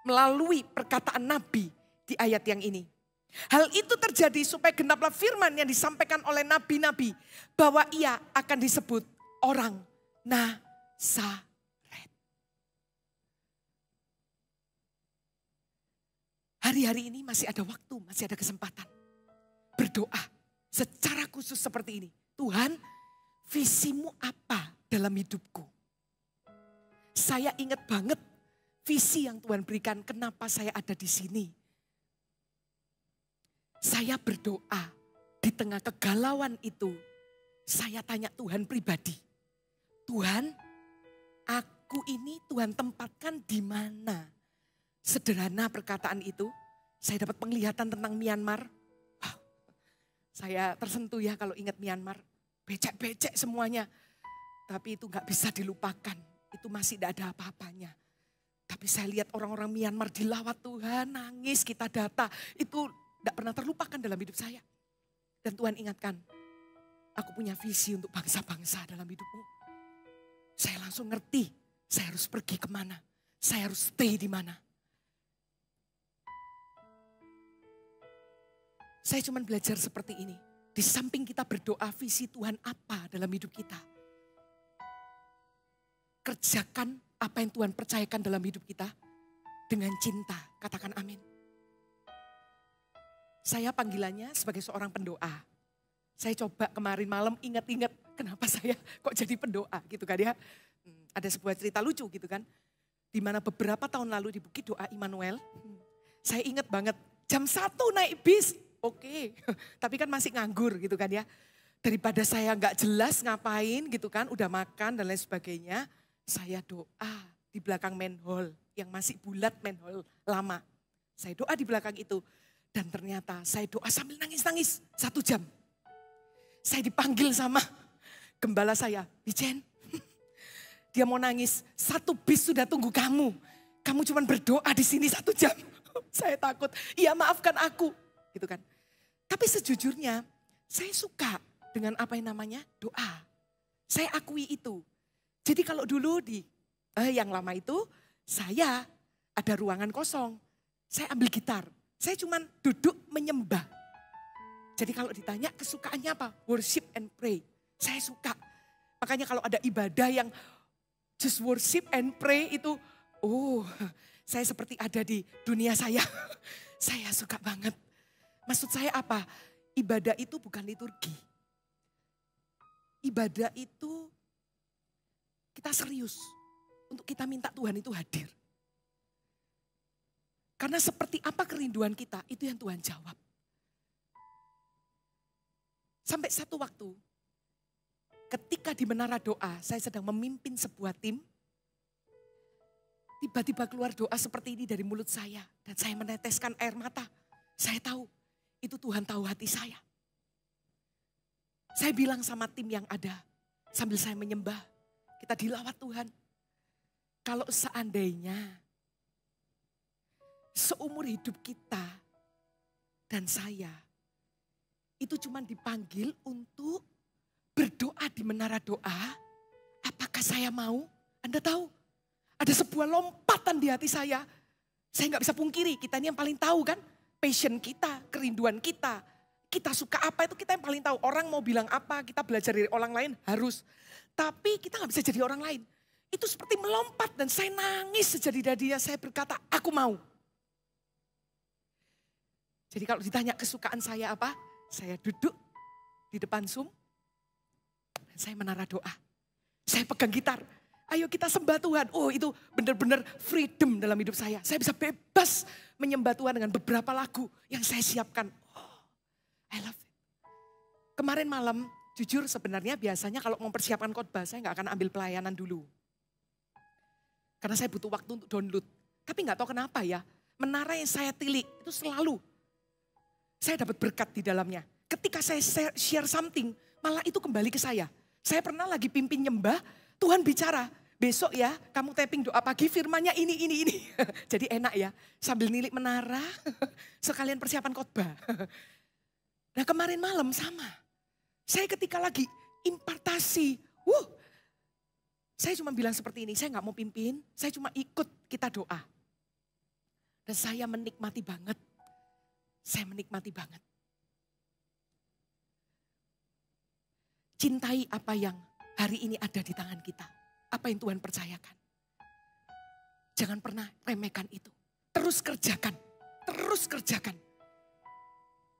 melalui perkataan Nabi di ayat yang ini. Hal itu terjadi supaya genaplah firman yang disampaikan oleh nabi-nabi bahwa ia akan disebut orang Nazaret. Hari-hari ini masih ada waktu, masih ada kesempatan. Berdoa secara khusus seperti ini. Tuhan, visimu apa dalam hidupku? Saya ingat banget visi yang Tuhan berikan, kenapa saya ada di sini. Saya berdoa di tengah kegalauan itu, saya tanya Tuhan pribadi. Tuhan, aku ini Tuhan tempatkan di mana? Sederhana perkataan itu, saya dapat penglihatan tentang Myanmar. Wow, saya tersentuh ya kalau ingat Myanmar. Becek-becek semuanya. Tapi itu gak bisa dilupakan. Itu masih tidak ada apa-apanya. Tapi saya lihat orang-orang Myanmar dilawat Tuhan, nangis, kita data. Itu tidak pernah terlupakan dalam hidup saya. Dan Tuhan ingatkan, aku punya visi untuk bangsa-bangsa dalam hidupmu. Saya langsung ngerti, saya harus pergi kemana. Saya harus stay di mana. Saya cuma belajar seperti ini. Di samping kita berdoa visi Tuhan apa dalam hidup kita. Kerjakan apa yang Tuhan percayakan dalam hidup kita dengan cinta. Katakan amin. Saya panggilannya sebagai seorang pendoa. Saya coba kemarin malam ingat-ingat kenapa saya kok jadi pendoa gitu kan ya. Ada sebuah cerita lucu gitu kan. Di mana beberapa tahun lalu di Bukit Doa Immanuel. Saya ingat banget jam 1 naik bis. Oke, tapi kan masih nganggur gitu kan ya. Daripada saya nggak jelas ngapain gitu kan, udah makan dan lain sebagainya. Saya doa di belakang manhole yang masih bulat manhole lama. Saya doa di belakang itu. Dan ternyata saya doa sambil nangis-nangis 1 jam. Saya dipanggil sama gembala saya, Bijen. Dia mau nangis, 1 bis sudah tunggu kamu. Kamu cuma berdoa di sini 1 jam. Saya takut, iya maafkan aku. Gitu kan. Tapi sejujurnya saya suka dengan apa yang namanya doa. Saya akui itu. Jadi kalau dulu di yang lama itu saya ada ruangan kosong. Saya ambil gitar. Saya cuma duduk menyembah. Jadi kalau ditanya kesukaannya apa? Worship and pray. Saya suka. Makanya kalau ada ibadah yang just worship and pray itu, saya seperti ada di dunia saya. Saya suka banget. Maksud saya apa? Ibadah itu bukan liturgi. ibadah itu kita serius untuk kita minta Tuhan itu hadir. Karena seperti apa kerinduan kita, itu yang Tuhan jawab. Sampai satu waktu, ketika di menara doa, saya sedang memimpin sebuah tim. Tiba-tiba keluar doa seperti ini dari mulut saya. Dan saya meneteskan air mata. Saya tahu, itu Tuhan tahu hati saya. Saya bilang sama tim yang ada, sambil saya menyembah, kita dilawat Tuhan. Kalau seandainya seumur hidup kita dan saya itu cuma dipanggil untuk berdoa di menara doa, apakah saya mau? Anda tahu, ada sebuah lompatan di hati saya. Saya nggak bisa pungkiri, kita ini yang paling tahu kan, passion kita, kerinduan kita. Kita suka apa itu kita yang paling tahu. Orang mau bilang apa, kita belajar dari orang lain harus. Tapi kita nggak bisa jadi orang lain. Itu seperti melompat dan saya nangis sejadi-jadinya. Saya berkata, aku mau. Jadi kalau ditanya kesukaan saya apa, saya duduk di depan Zoom, dan saya menara doa. Saya pegang gitar, ayo kita sembah Tuhan. Oh itu benar-benar freedom dalam hidup saya. Saya bisa bebas menyembah Tuhan dengan beberapa lagu yang saya siapkan. Oh, I love it. Kemarin malam, jujur sebenarnya biasanya kalau mempersiapkan khotbah, saya gak akan ambil pelayanan dulu. Karena saya butuh waktu untuk download. Tapi gak tahu kenapa ya, menara yang saya tilik itu selalu saya dapat berkat di dalamnya. Ketika saya share something, malah itu kembali ke saya. Saya pernah lagi pimpin nyembah, Tuhan bicara, besok ya kamu tapping doa pagi firmannya ini. Jadi enak ya, sambil nilik menara, sekalian persiapan khotbah. Nah kemarin malam sama. Saya ketika lagi impartasi, saya cuma bilang seperti ini, saya gak mau pimpin, saya cuma ikut kita doa. Dan saya menikmati banget. Saya menikmati banget. Cintai apa yang hari ini ada di tangan kita. Apa yang Tuhan percayakan. Jangan pernah remehkan itu. Terus kerjakan. Terus kerjakan.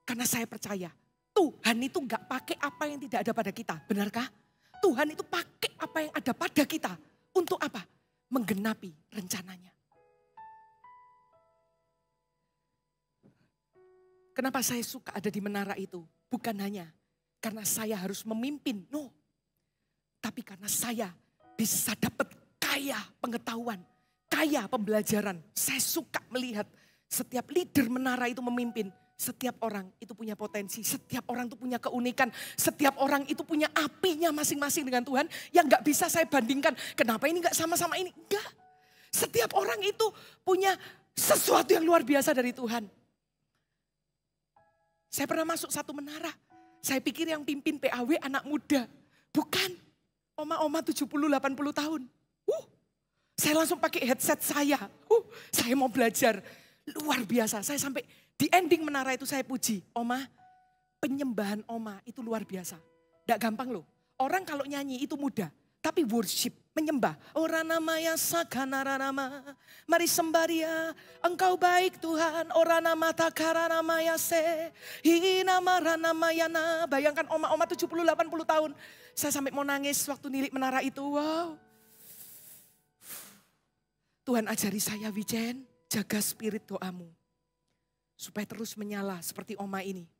Karena saya percaya Tuhan itu gak pakai apa yang tidak ada pada kita. Benarkah? Tuhan itu pakai apa yang ada pada kita. Untuk apa? Menggenapi rencananya. Kenapa saya suka ada di menara itu? Bukan hanya karena saya harus memimpin, no. Tapi karena saya bisa dapat kaya pengetahuan, kaya pembelajaran. Saya suka melihat setiap leader menara itu memimpin. Setiap orang itu punya potensi, setiap orang itu punya keunikan. Setiap orang itu punya apinya masing-masing dengan Tuhan yang gak bisa saya bandingkan. Kenapa ini gak sama-sama ini? Enggak. Setiap orang itu punya sesuatu yang luar biasa dari Tuhan. Saya pernah masuk satu menara. Saya pikir yang pimpin PAW anak muda. Bukan. Oma-oma 70-80 tahun. Saya langsung pakai headset saya. Saya mau belajar. Luar biasa. Saya sampai di ending menara itu saya puji. Oma, penyembahan Oma itu luar biasa. Tidak gampang loh. Orang kalau nyanyi itu mudah. Tapi worship, menyembah. Ora namaya sakana nama. Mari sembah dia. Engkau baik Tuhan. Ora nama takara namaya se. Hina marana mayana. Bayangkan oma-oma 70-80 tahun. Saya sampai mau nangis waktu nilik menara itu. Wow. Tuhan ajari saya Wijen. Jaga spirit doamu. Supaya terus menyala seperti oma ini.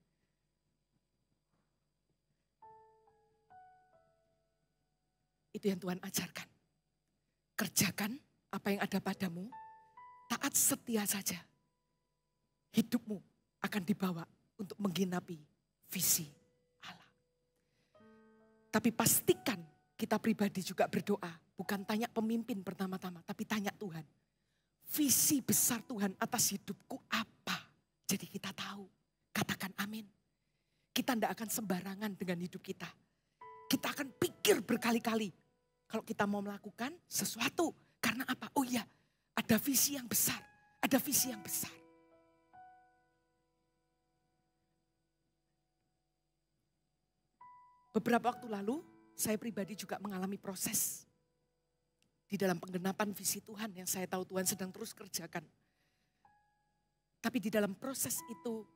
Itu yang Tuhan ajarkan. Kerjakan apa yang ada padamu. Taat setia saja. Hidupmu akan dibawa untuk menggenapi visi Allah. Tapi pastikan kita pribadi juga berdoa. Bukan tanya pemimpin pertama-tama. Tapi tanya Tuhan. Visi besar Tuhan atas hidupku apa? Jadi kita tahu. Katakan amin. Kita tidak akan sembarangan dengan hidup kita. Kita akan pikir berkali-kali. Kalau kita mau melakukan sesuatu. Karena apa? Oh iya, ada visi yang besar. Ada visi yang besar. Beberapa waktu lalu, saya pribadi juga mengalami proses. Di dalam penggenapan visi Tuhan yang saya tahu Tuhan sedang terus kerjakan. Tapi di dalam proses itu,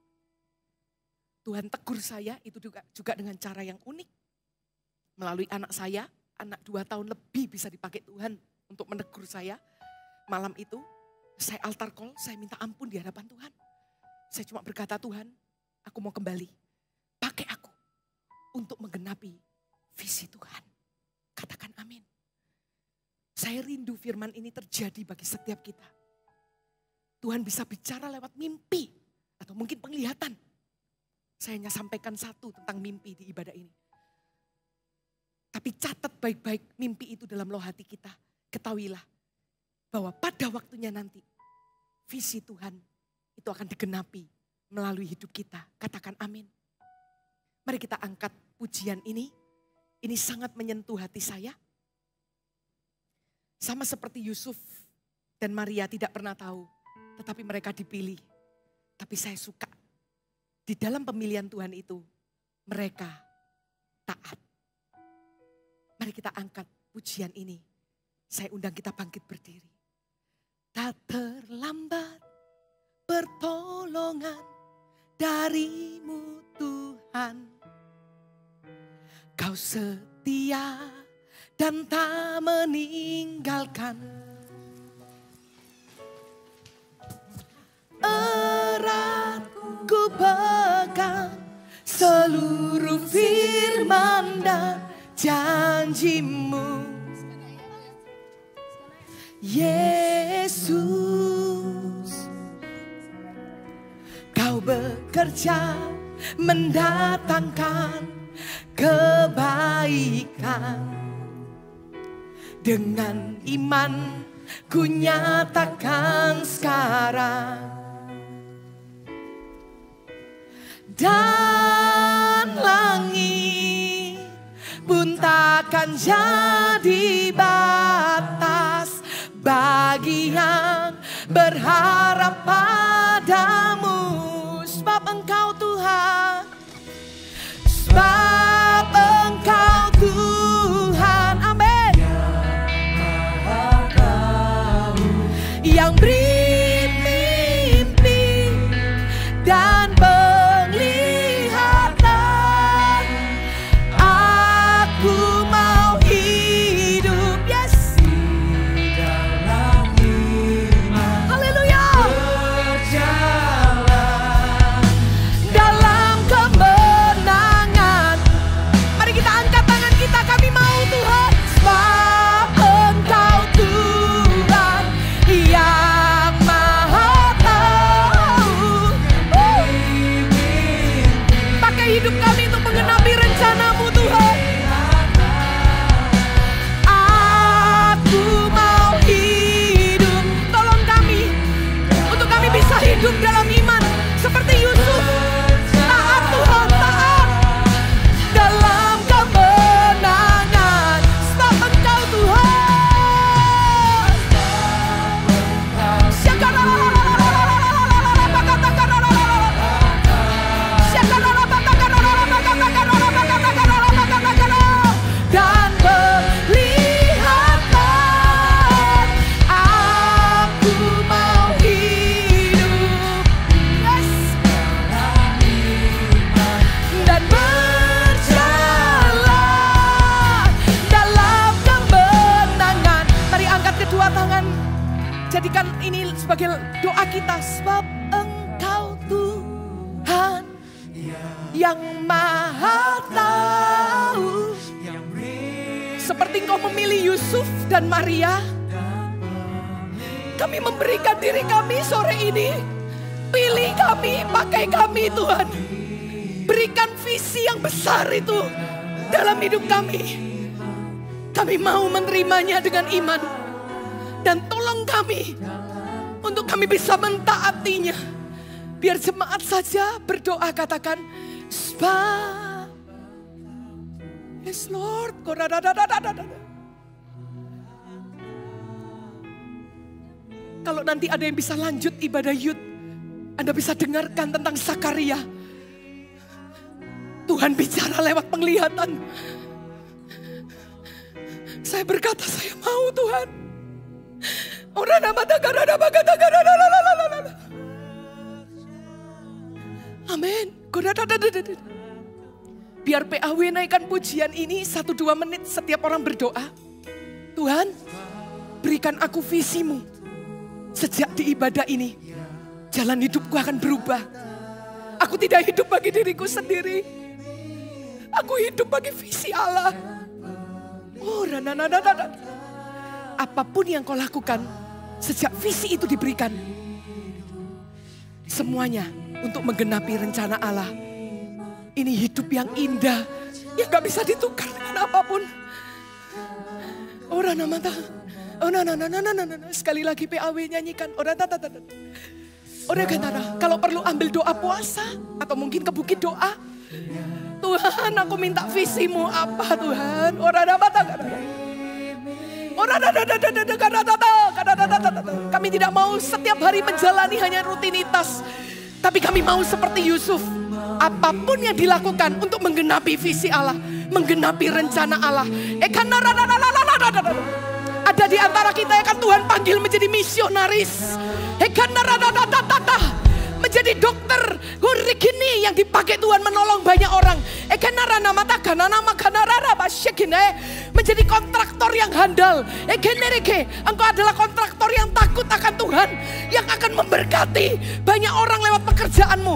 Tuhan tegur saya itu juga dengan cara yang unik. melalui anak saya, anak 2 tahun lebih bisa dipakai Tuhan untuk menegur saya. Malam itu saya altar call, saya minta ampun di hadapan Tuhan. Saya cuma berkata, Tuhan, aku mau kembali. Pakai aku untuk menggenapi visi Tuhan. Katakan amin. Saya rindu firman ini terjadi bagi setiap kita. Tuhan bisa bicara lewat mimpi atau mungkin penglihatan. Saya hanya sampaikan satu tentang mimpi di ibadah ini. Tapi catat baik-baik mimpi itu dalam loh hati kita. Ketahuilah bahwa pada waktunya nanti visi Tuhan itu akan digenapi melalui hidup kita. Katakan amin. Mari kita angkat pujian ini. Ini sangat menyentuh hati saya. Sama seperti Yusuf dan Maria tidak pernah tahu. Tetapi mereka dipilih. Tapi saya suka. Di dalam pemilihan Tuhan itu mereka taat. Mari kita angkat pujian ini. Saya undang kita bangkit berdiri. Tak terlambat pertolongan darimu Tuhan. Kau setia dan tak meninggalkan. Erat ku pegang seluruh firman dan janjimu. Yesus, kau bekerja mendatangkan kebaikan. Dengan iman ku nyatakan sekarang. Dan langit pun takkan jadi batas bagi yang berharap padamu. Sebab Engkau Tuhan, sebab Engkau Tuhan, amin, yang beri mimpi dan penglihatan. Aku mau hidup, yes, haleluya, dalam kemenangan. Mari kita angkat tangan kita, kami mau Tuhan. Sebab Engkau Tuhan yang Maha Tahu. Pakai hidup kami untuk menggenapi rencana-Mu Tuhan. Aku mau hidup. Tolong kami untuk kami bisa hidup dalam iman seperti Yusuf. Taat Tuhan, taat dalam kemenangan. Sebab Engkau Tuhan. Dan penglihatan, aku mau hidup, yes, dan berjalan dalam kemenangan. Mari angkat kedua tangan, jadikan ini sebagai doa kita. Sebab Engkau Tuhan yang Maha Tahu. Seperti Engkau memilih Yusuf dan Maria, kami memberikan diri kami sore ini. Pilih kami, pakai kami Tuhan. Berikan visi yang besar itu dalam hidup kami. Kami mau menerimanya dengan iman. Dan tolong kami untuk kami bisa mentaatinya. Biar jemaat saja berdoa, katakan, sebab, yes Lord, kalau nanti ada yang bisa lanjut ibadah youth, Anda bisa dengarkan tentang Zakaria. Tuhan bicara lewat penglihatan. Saya berkata, saya mau Tuhan. Amin. Biar PAW naikkan pujian ini 1-2 menit setiap orang berdoa. Tuhan, berikan aku visimu. Sejak di ibadah ini, jalan hidupku akan berubah. Aku tidak hidup bagi diriku sendiri. Aku hidup bagi visi Allah. Oh, apapun yang kau lakukan, sejak visi itu diberikan, semuanya untuk menggenapi rencana Allah. Ini hidup yang indah, yang gak bisa ditukar dengan apapun. Orang namata, sekali lagi PAW nyanyikan. Orang kata, kalau perlu ambil doa puasa atau mungkin ke bukit doa. Tuhan, aku minta visimu apa Tuhan? Kami tidak mau setiap hari menjalani hanya rutinitas, tapi kami mau seperti Yusuf. Apapun yang dilakukan untuk menggenapi visi Allah, menggenapi rencana Allah. Ada di antara kita yang akan Tuhan panggil menjadi misionaris, menjadi dokter gini yang dipakai Tuhan menolong banyak orang. Menjadi kontraktor yang handal. Engkau adalah kontraktor yang takut akan Tuhan, yang akan memberkati banyak orang lewat pekerjaanmu.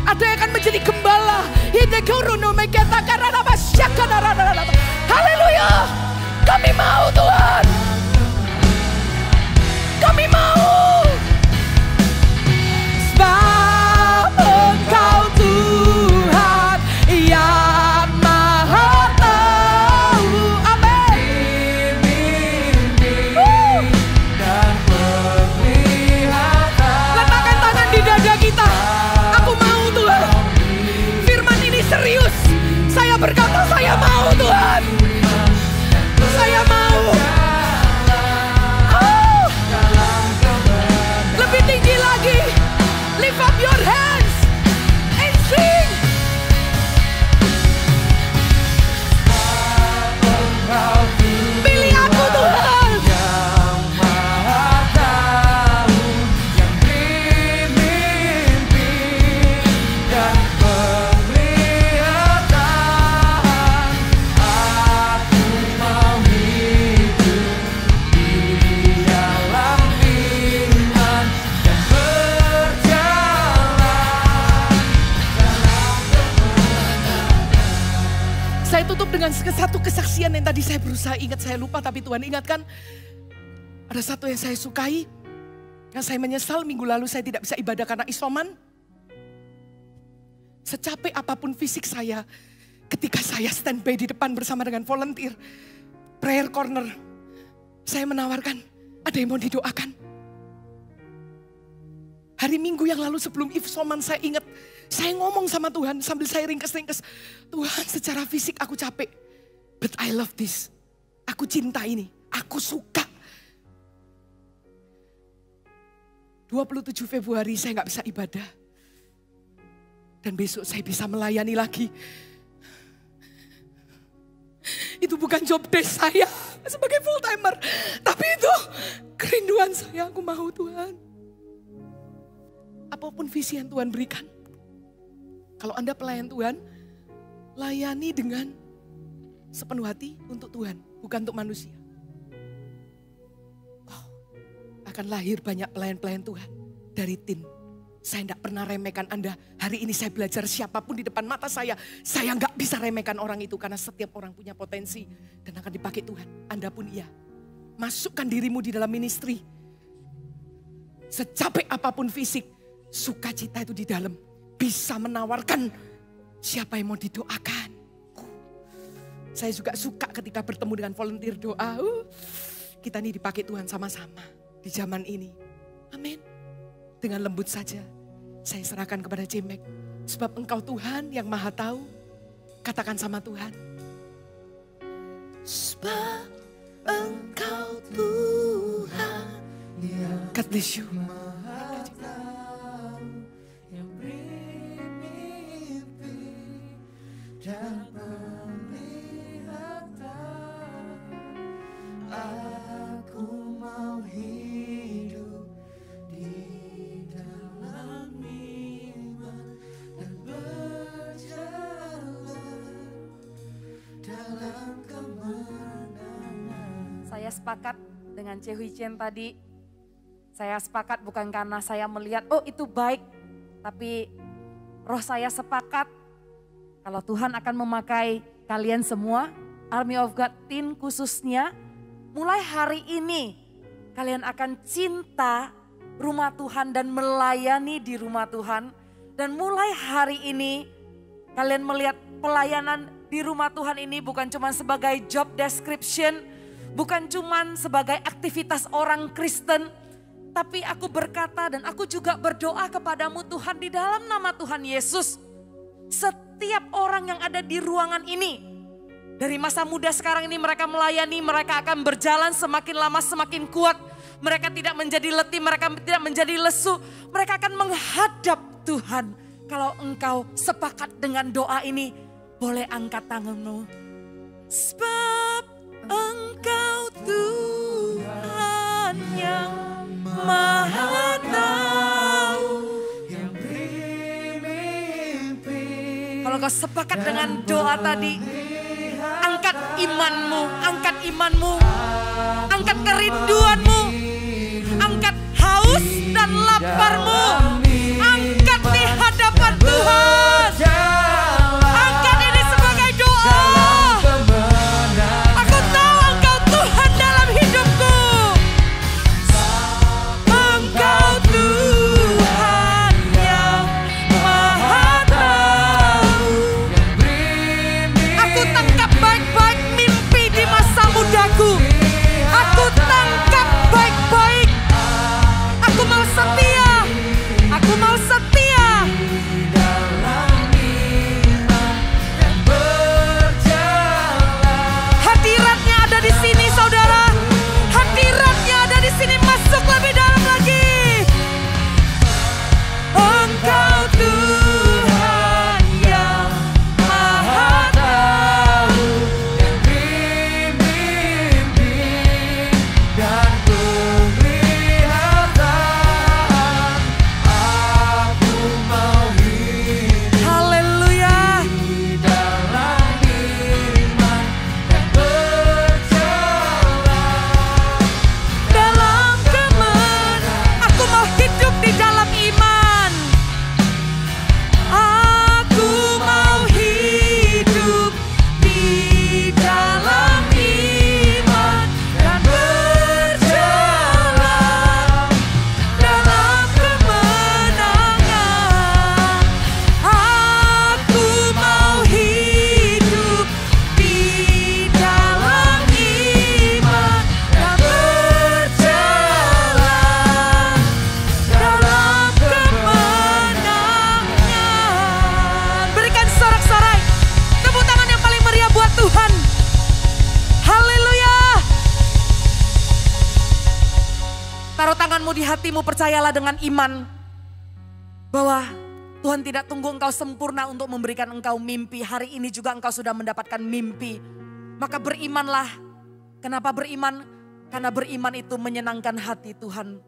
Ada yang akan menjadi gembala. Haleluya. Kami mau Tuhan. Kami mau. Sebab Engkau Tuhan yang Maha Tahu. Amin. Letakkan tangan di dada kita. Aku mau Tuhan. Firman ini serius. Saya berkata saya mau Tuhan. Saya mau. Oh. Lebih tinggi lagi. Lift up your hands and sing. Pilih aku Tuhan. Yang Maha Tahu, yang beri mimpi dan penglihatan. Aku mau hidup di dalam iman dan berjalan. Saya tutup dengan satu kesaksian yang tadi saya berusaha ingat, saya lupa tapi Tuhan ingatkan. Ada satu yang saya sukai, yang saya menyesal minggu lalu saya tidak bisa ibadah karena isoman. Secapek apapun fisik saya, ketika saya standby di depan bersama dengan volunteer, prayer corner, saya menawarkan, ada yang mau didoakan? Hari Minggu yang lalu sebelum isoman saya ingat, saya ngomong sama Tuhan sambil saya ringkes-ringkes. Tuhan, secara fisik aku capek, but I love this. Aku cinta ini, aku suka. 27 Februari saya gak bisa ibadah. Dan besok saya bisa melayani lagi. Itu bukan job desk saya sebagai full timer. Tapi itu kerinduan saya, aku mau Tuhan. Apapun visi yang Tuhan berikan. Kalau Anda pelayan Tuhan, layani dengan sepenuh hati untuk Tuhan, bukan untuk manusia. Oh, akan lahir banyak pelayan-pelayan Tuhan dari tim. Saya tidak pernah remehkan Anda. Hari ini saya belajar siapapun di depan mata saya nggak bisa remehkan orang itu. Karena setiap orang punya potensi dan akan dipakai Tuhan. Anda pun iya. Masukkan dirimu di dalam ministry. Secapek apapun fisik, sukacita itu di dalam. Bisa menawarkan siapa yang mau didoakan. Saya juga suka ketika bertemu dengan volunteer doa. Kita ini dipakai Tuhan sama-sama di zaman ini. Amin. Dengan lembut saja saya serahkan kepada Jemek. Sebab Engkau Tuhan yang Maha Tahu. Katakan sama Tuhan. Sebab Engkau Tuhan. God bless you. Dan penglihatan, aku mau hidup sepakat dengan Cehui Chen tadi. Saya sepakat bukan karena saya melihat, oh itu baik. Tapi roh saya sepakat kalau Tuhan akan memakai kalian semua, Army of God Teen khususnya, mulai hari ini kalian akan cinta rumah Tuhan dan melayani di rumah Tuhan. Dan mulai hari ini kalian melihat pelayanan di rumah Tuhan ini bukan cuma sebagai job description, bukan cuma sebagai aktivitas orang Kristen. Tapi aku berkata dan aku juga berdoa kepadamu Tuhan di dalam nama Tuhan Yesus. Setiap orang yang ada di ruangan ini, dari masa muda sekarang ini mereka melayani, mereka akan berjalan semakin lama semakin kuat. Mereka tidak menjadi letih, mereka tidak menjadi lesu. Mereka akan menghadap Tuhan. Kalau engkau sepakat dengan doa ini, boleh angkat tanganmu. Sebab engkau Tuhan yang Maha tahu, yang beri mimpi. Kalau kau sepakat dengan doa tadi, angkat imanmu, angkat imanmu, angkat kerinduanmu, angkat haus dan laparmu, angkat di hadapan Tuhan. Angkat ini sebagai doa. Aku tahu engkau Tuhan dalam hidupku. Engkau Tuhan yang Maha tahu. Aku tangkap baik-baik mimpi di masa mudaku. Aku tangkap baik-baik. Aku mau setia. Aku mau setia. Hadiratnya ada di sini, saudara. Hadiratnya ada di sini. Masuk lebih dalam lagi. Engkau Tuhan yang Maha tahu, yang beri mimpi dan penglihatan. Aku mau hidup, haleluya, di dalam iman dan berjalan dalam kemenangan. Aku mau hidup di dalam iman. Aku mau hidup di dalam iman dan berjalan dalam kemenangan. Aku mau hidup di dalam iman dan berjalan dalam kemenangan. Berikan sorak-sorai tepuk tangan yang paling meriah buat Tuhan. Haleluya. Taruh tanganmu di hatimu, percayalah dengan iman bahwa Tuhan tidak tunggu engkau sempurna untuk memberikan engkau mimpi. Hari ini juga engkau sudah mendapatkan mimpi. Maka berimanlah. Kenapa beriman? Karena beriman itu menyenangkan hati Tuhan.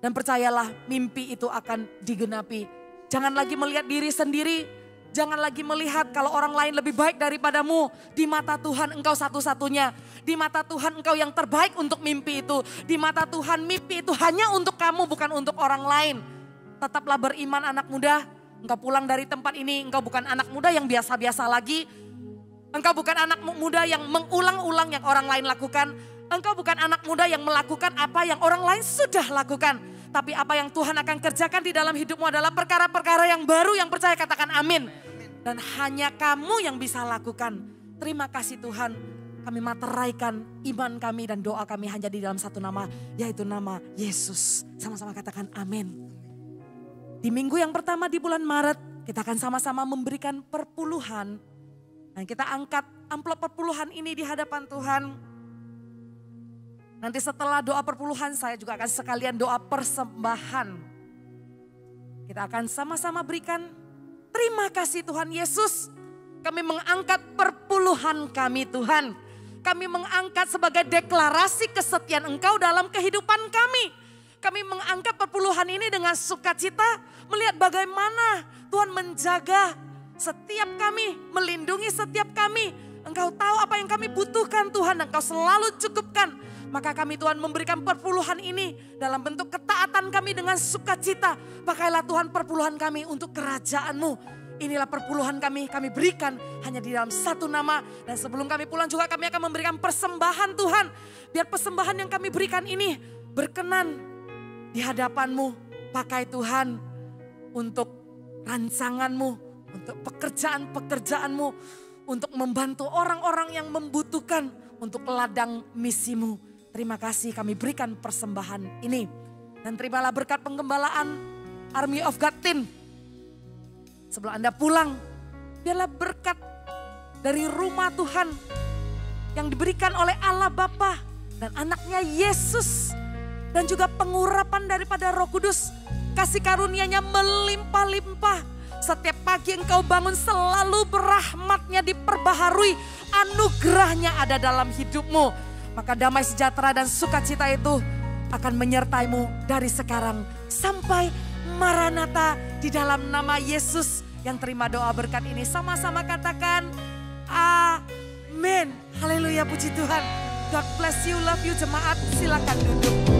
Dan percayalah mimpi itu akan digenapi. Jangan lagi melihat diri sendiri. Jangan lagi melihat kalau orang lain lebih baik daripadamu. Di mata Tuhan engkau satu-satunya. Di mata Tuhan engkau yang terbaik untuk mimpi itu. Di mata Tuhan mimpi itu hanya untuk kamu, bukan untuk orang lain. Tetaplah beriman anak muda. Engkau pulang dari tempat ini, engkau bukan anak muda yang biasa-biasa lagi. Engkau bukan anak muda yang mengulang-ulang yang orang lain lakukan. Engkau bukan anak muda yang melakukan apa yang orang lain sudah lakukan. Tapi apa yang Tuhan akan kerjakan di dalam hidupmu adalah perkara-perkara yang baru, yang percaya katakan amin. Dan hanya kamu yang bisa lakukan. Terima kasih Tuhan. Kami materaikan iman kami dan doa kami hanya di dalam satu nama, yaitu nama Yesus. Sama-sama katakan amin. Di minggu yang pertama di bulan Maret, kita akan sama-sama memberikan perpuluhan. Dan kita angkat amplop perpuluhan ini di hadapan Tuhan. Nanti setelah doa perpuluhan saya juga akan sekalian doa persembahan. Kita akan sama-sama berikan terima kasih Tuhan Yesus. Kami mengangkat perpuluhan kami Tuhan. Kami mengangkat sebagai deklarasi kesetiaan Engkau dalam kehidupan kami. Kami mengangkat perpuluhan ini dengan sukacita. Melihat bagaimana Tuhan menjaga setiap kami, melindungi setiap kami. Engkau tahu apa yang kami butuhkan Tuhan, Engkau selalu cukupkan. Maka kami Tuhan memberikan perpuluhan ini dalam bentuk ketaatan kami dengan sukacita. Pakailah Tuhan perpuluhan kami untuk kerajaan-Mu. Inilah perpuluhan kami berikan hanya di dalam satu nama. Dan sebelum kami pulang juga kami akan memberikan persembahan Tuhan. Biar persembahan yang kami berikan ini berkenan di hadapan-Mu. Pakai Tuhan untuk rancangan-Mu, untuk pekerjaan-pekerjaan-Mu, untuk membantu orang-orang yang membutuhkan, untuk ladang misi-Mu. Terima kasih kami berikan persembahan ini. Dan terimalah berkat penggembalaan Army of God Team. Sebelum Anda pulang, biarlah berkat dari rumah Tuhan yang diberikan oleh Allah Bapa dan anaknya Yesus. Dan juga pengurapan daripada Roh Kudus, kasih karunia-Nya melimpah-limpah. Setiap pagi engkau bangun selalu berahmat-Nya diperbaharui, anugerah-Nya ada dalam hidupmu. Maka damai sejahtera dan sukacita itu akan menyertai-Mu dari sekarang sampai Maranatha. Di dalam nama Yesus yang terima doa berkat ini, sama-sama katakan amin. Haleluya, puji Tuhan. God bless you, love you jemaat. Silakan duduk.